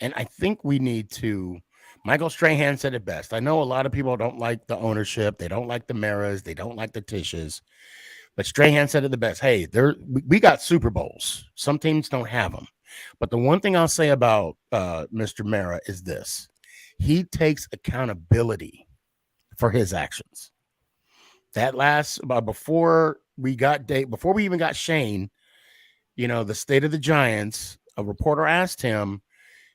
And I think we need to. Michael Strahan said it best. I know a lot of people don't like the ownership. They don't like the Maras. They don't like the Tishes. But Strahan said it the best. Hey, we got Super Bowls. Some teams don't have them. But the one thing I'll say about Mr. Mara is this: he takes accountability for his actions. That last before we even got Shane, the state of the Giants, a reporter asked him,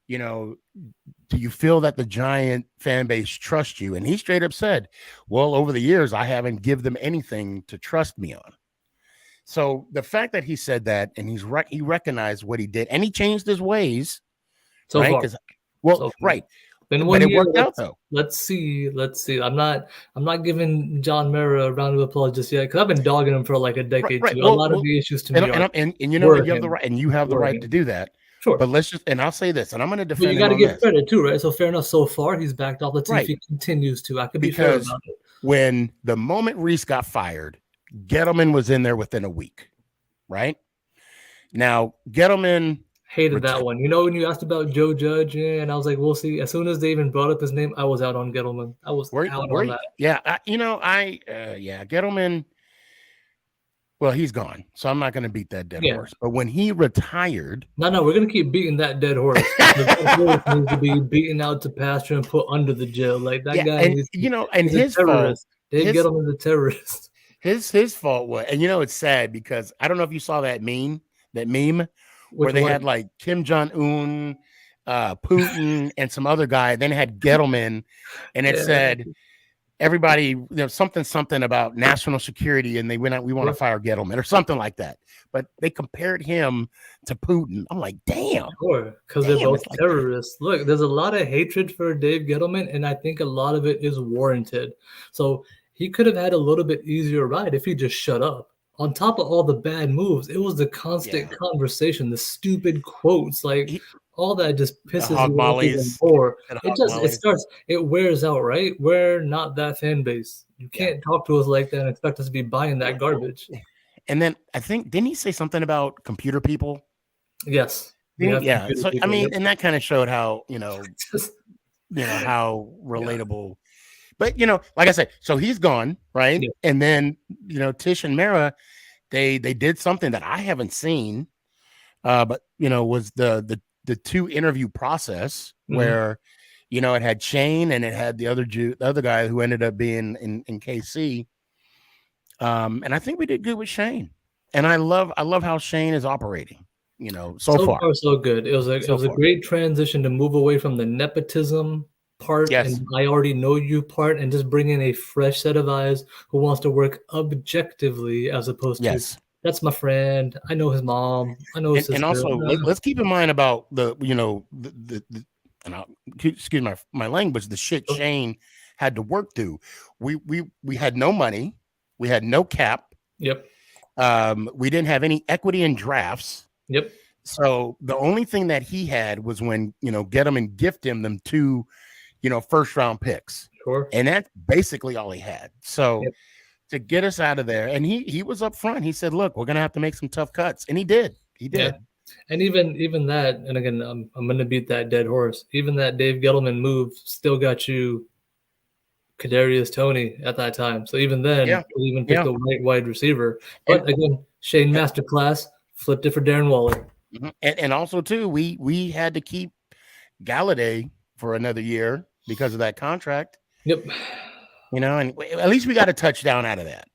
do you feel that the Giant fan base trusts you? And he straight up said, well, over the years, I haven't given them anything to trust me on. So the fact that he said that, and he recognized what he did, and he changed his ways, So right? far, Because, well, so far. right, Been but 1 it year. worked out though. Let's see. Let's see. I'm not giving John Mara a round of applause just yet because I've been dogging him for like a Right, decade right. too. A lot of Well, the issues to me are and you know what? were You have the him, right, and you have the were right to him. do that. Sure. But and I'll say this, and I'm going to But you defend him got to on give this, credit too, right? So fair enough. So far, he's backed off. Let's see if right? he continues to. I could be fair Because about it. when the moment Reese got fired, Gettleman was in there within a week, right? Now Gettleman Hated that one. You know, when you asked about Joe Judge, and I was like, we'll see. As soon as they even brought up his name, I was out on Gettleman. I was out on that. yeah, Gettleman. Well, he's gone, so I'm not going to beat that dead Yeah. horse. But when he retired, No, we're gonna keep beating that dead horse. That horse needs to be beaten out to pasture and put under the jail. Like that yeah, guy and needs. and He's a his fault, terrorist. Dave his Gettleman's a terrorist. his fault was, and it's sad because I don't know if you saw that meme where Which they one? had like Kim Jong Un, Putin, and some other guy. Then it had Gettleman, and it Yeah. said everybody, something about national security, and they went out, we want to fire Gettleman or something like that. But they compared him to Putin. I'm like, damn. Sure, because they're both Like terrorists. Look, there's a lot of hatred for Dave Gettleman, and I think a lot of it is warranted. So he could have had a little bit easier ride if he just shut up. On top of all the bad moves, it was the constant conversation, the stupid quotes, like all that just the pisses hog you off even mollies. more. It wears out, right? We're not that fan base. You can't talk to us like that and expect us to be buying that garbage. And then I think, didn't he say something about computer people? Yes. Yeah. So I mean, and that kind of showed how Just, how relatable. But like I said, so he's gone, right? Yeah. And then Tish and Mara, they did something that I haven't seen, but was the 2 interview process where it had Shane and it had the other guy who ended up being in KC. And I think we did good with Shane, and I love how Shane is operating. So far so good. It was a great transition to move away from the nepotism part and I already know you part, and just bring in a fresh set of eyes who wants to work objectively as opposed to that's my friend. I know his mom. I know his sister. And also, let's keep in mind about the and excuse my language, the shit Shane had to work through. We had no money. We had no cap. Yep. We didn't have any equity in drafts. Yep. So the only thing that he had was when, get him and gift him them 2, first round picks. Sure. And that's basically all he had. So Yep. to get us out of there, and he was up front. He said, "Look, we're gonna have to make some tough cuts," and he did. He Yeah. did. And even that, and again, I'm going to beat that dead horse. Even that Dave Gettleman move still got you Kadarius Toney at that time. So even then, Yeah. we even picked Yeah. a white wide receiver. But again, Shane Masterclass flipped it for Darren Waller. And also too, we had to keep Galladay for another year because of that contract. Yep. And at least we got a touchdown out of that.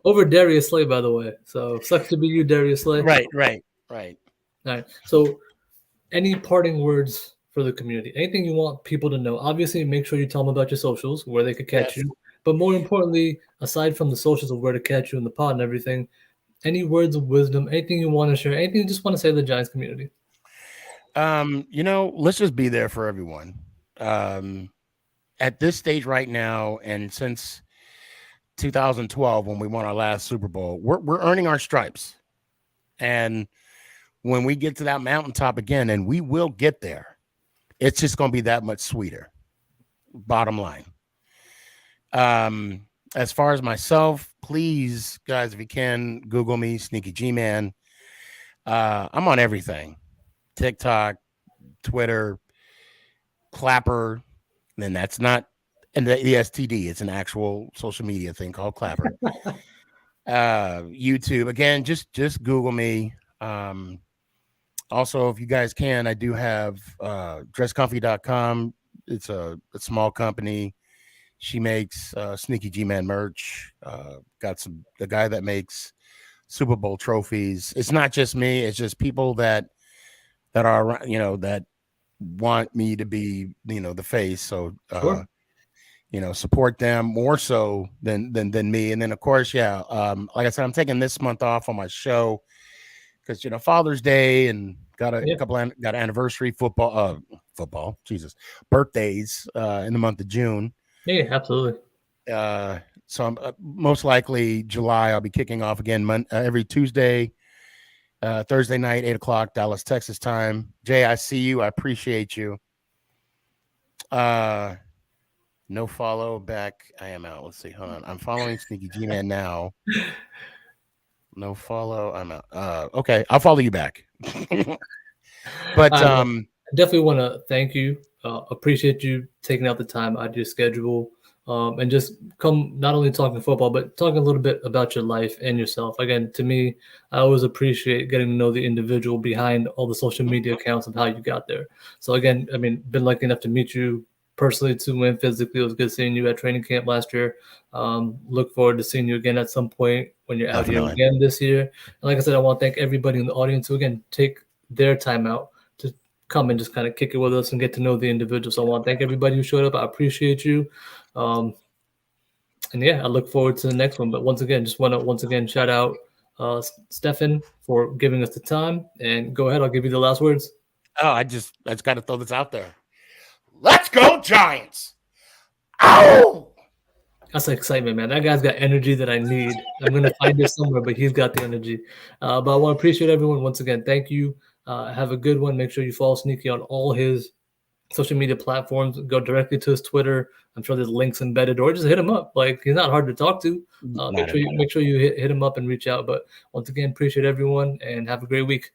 Over Darius Slay, by the way. So sucks to be you, Darius Slay. Right. All right. So any parting words for the community? Anything you want people to know? Obviously, make sure you tell them about your socials, where they could catch you. But more importantly, aside from the socials of where to catch you in the pod and everything, any words of wisdom, anything you want to share, anything you just want to say to the Giants community? Let's just be there for everyone. At this stage right now, and since 2012 when we won our last Super Bowl, we're earning our stripes. And when we get to that mountaintop again, and we will get there, it's just going to be that much sweeter. Bottom line. As far as myself, please, guys, if you can, Google me, SneakyGMan. I'm on everything. TikTok, Twitter, Clapper. And that's not and the STD. It's an actual social media thing called Clapper. YouTube. Again, just Google me. Also, if you guys can, I do have dresscomfy.com. It's a small company. She makes SneakyGMan merch. Got the guy that makes Super Bowl trophies. It's not just me. It's just people that are, that want me to be, the face. So, Sure. Support them more so than me. And then of course, like I said, I'm taking this month off on my show because, Father's Day and got got anniversary football, birthdays in the month of June. Yeah, absolutely. So I'm most likely July, I'll be kicking off again every Tuesday, Thursday night, 8:00 Dallas, Texas time. Jay, I see you. I appreciate you. No follow back. I am out. Let's see. Hold on. I'm following SneakyGMan now. No follow. I'm out. Okay. I'll follow you back. But I definitely want to thank you. Appreciate you taking out the time out of your schedule. And just come not only talking football, but talking a little bit about your life and yourself. Again, to me, I always appreciate getting to know the individual behind all the social media accounts of how you got there. So again, been lucky enough to meet you personally too, and physically. It was good seeing you at training camp last year. Look forward to seeing you again at some point when you're out here again this year. And like I said, I want to thank everybody in the audience who, again, take their time out to come and just kind of kick it with us and get to know the individual. So I want to thank everybody who showed up. I appreciate you. And yeah, I look forward to the next one. But once again, just want to shout out Stefan for giving us the time. And go ahead, I'll give you the last words. Oh, I just got to throw this out there. Let's go, Giants! Ow! That's excitement, man. That guy's got energy that I need. I'm going to find it somewhere, but he's got the energy. But I want to appreciate everyone once again. Thank you. Have a good one. Make sure you follow Sneaky on all his social media platforms. Go directly to his Twitter. I'm sure there's links embedded, or just hit him up. Like, he's not hard to talk to. Make sure you hit him up and reach out. But once again, appreciate everyone and have a great week.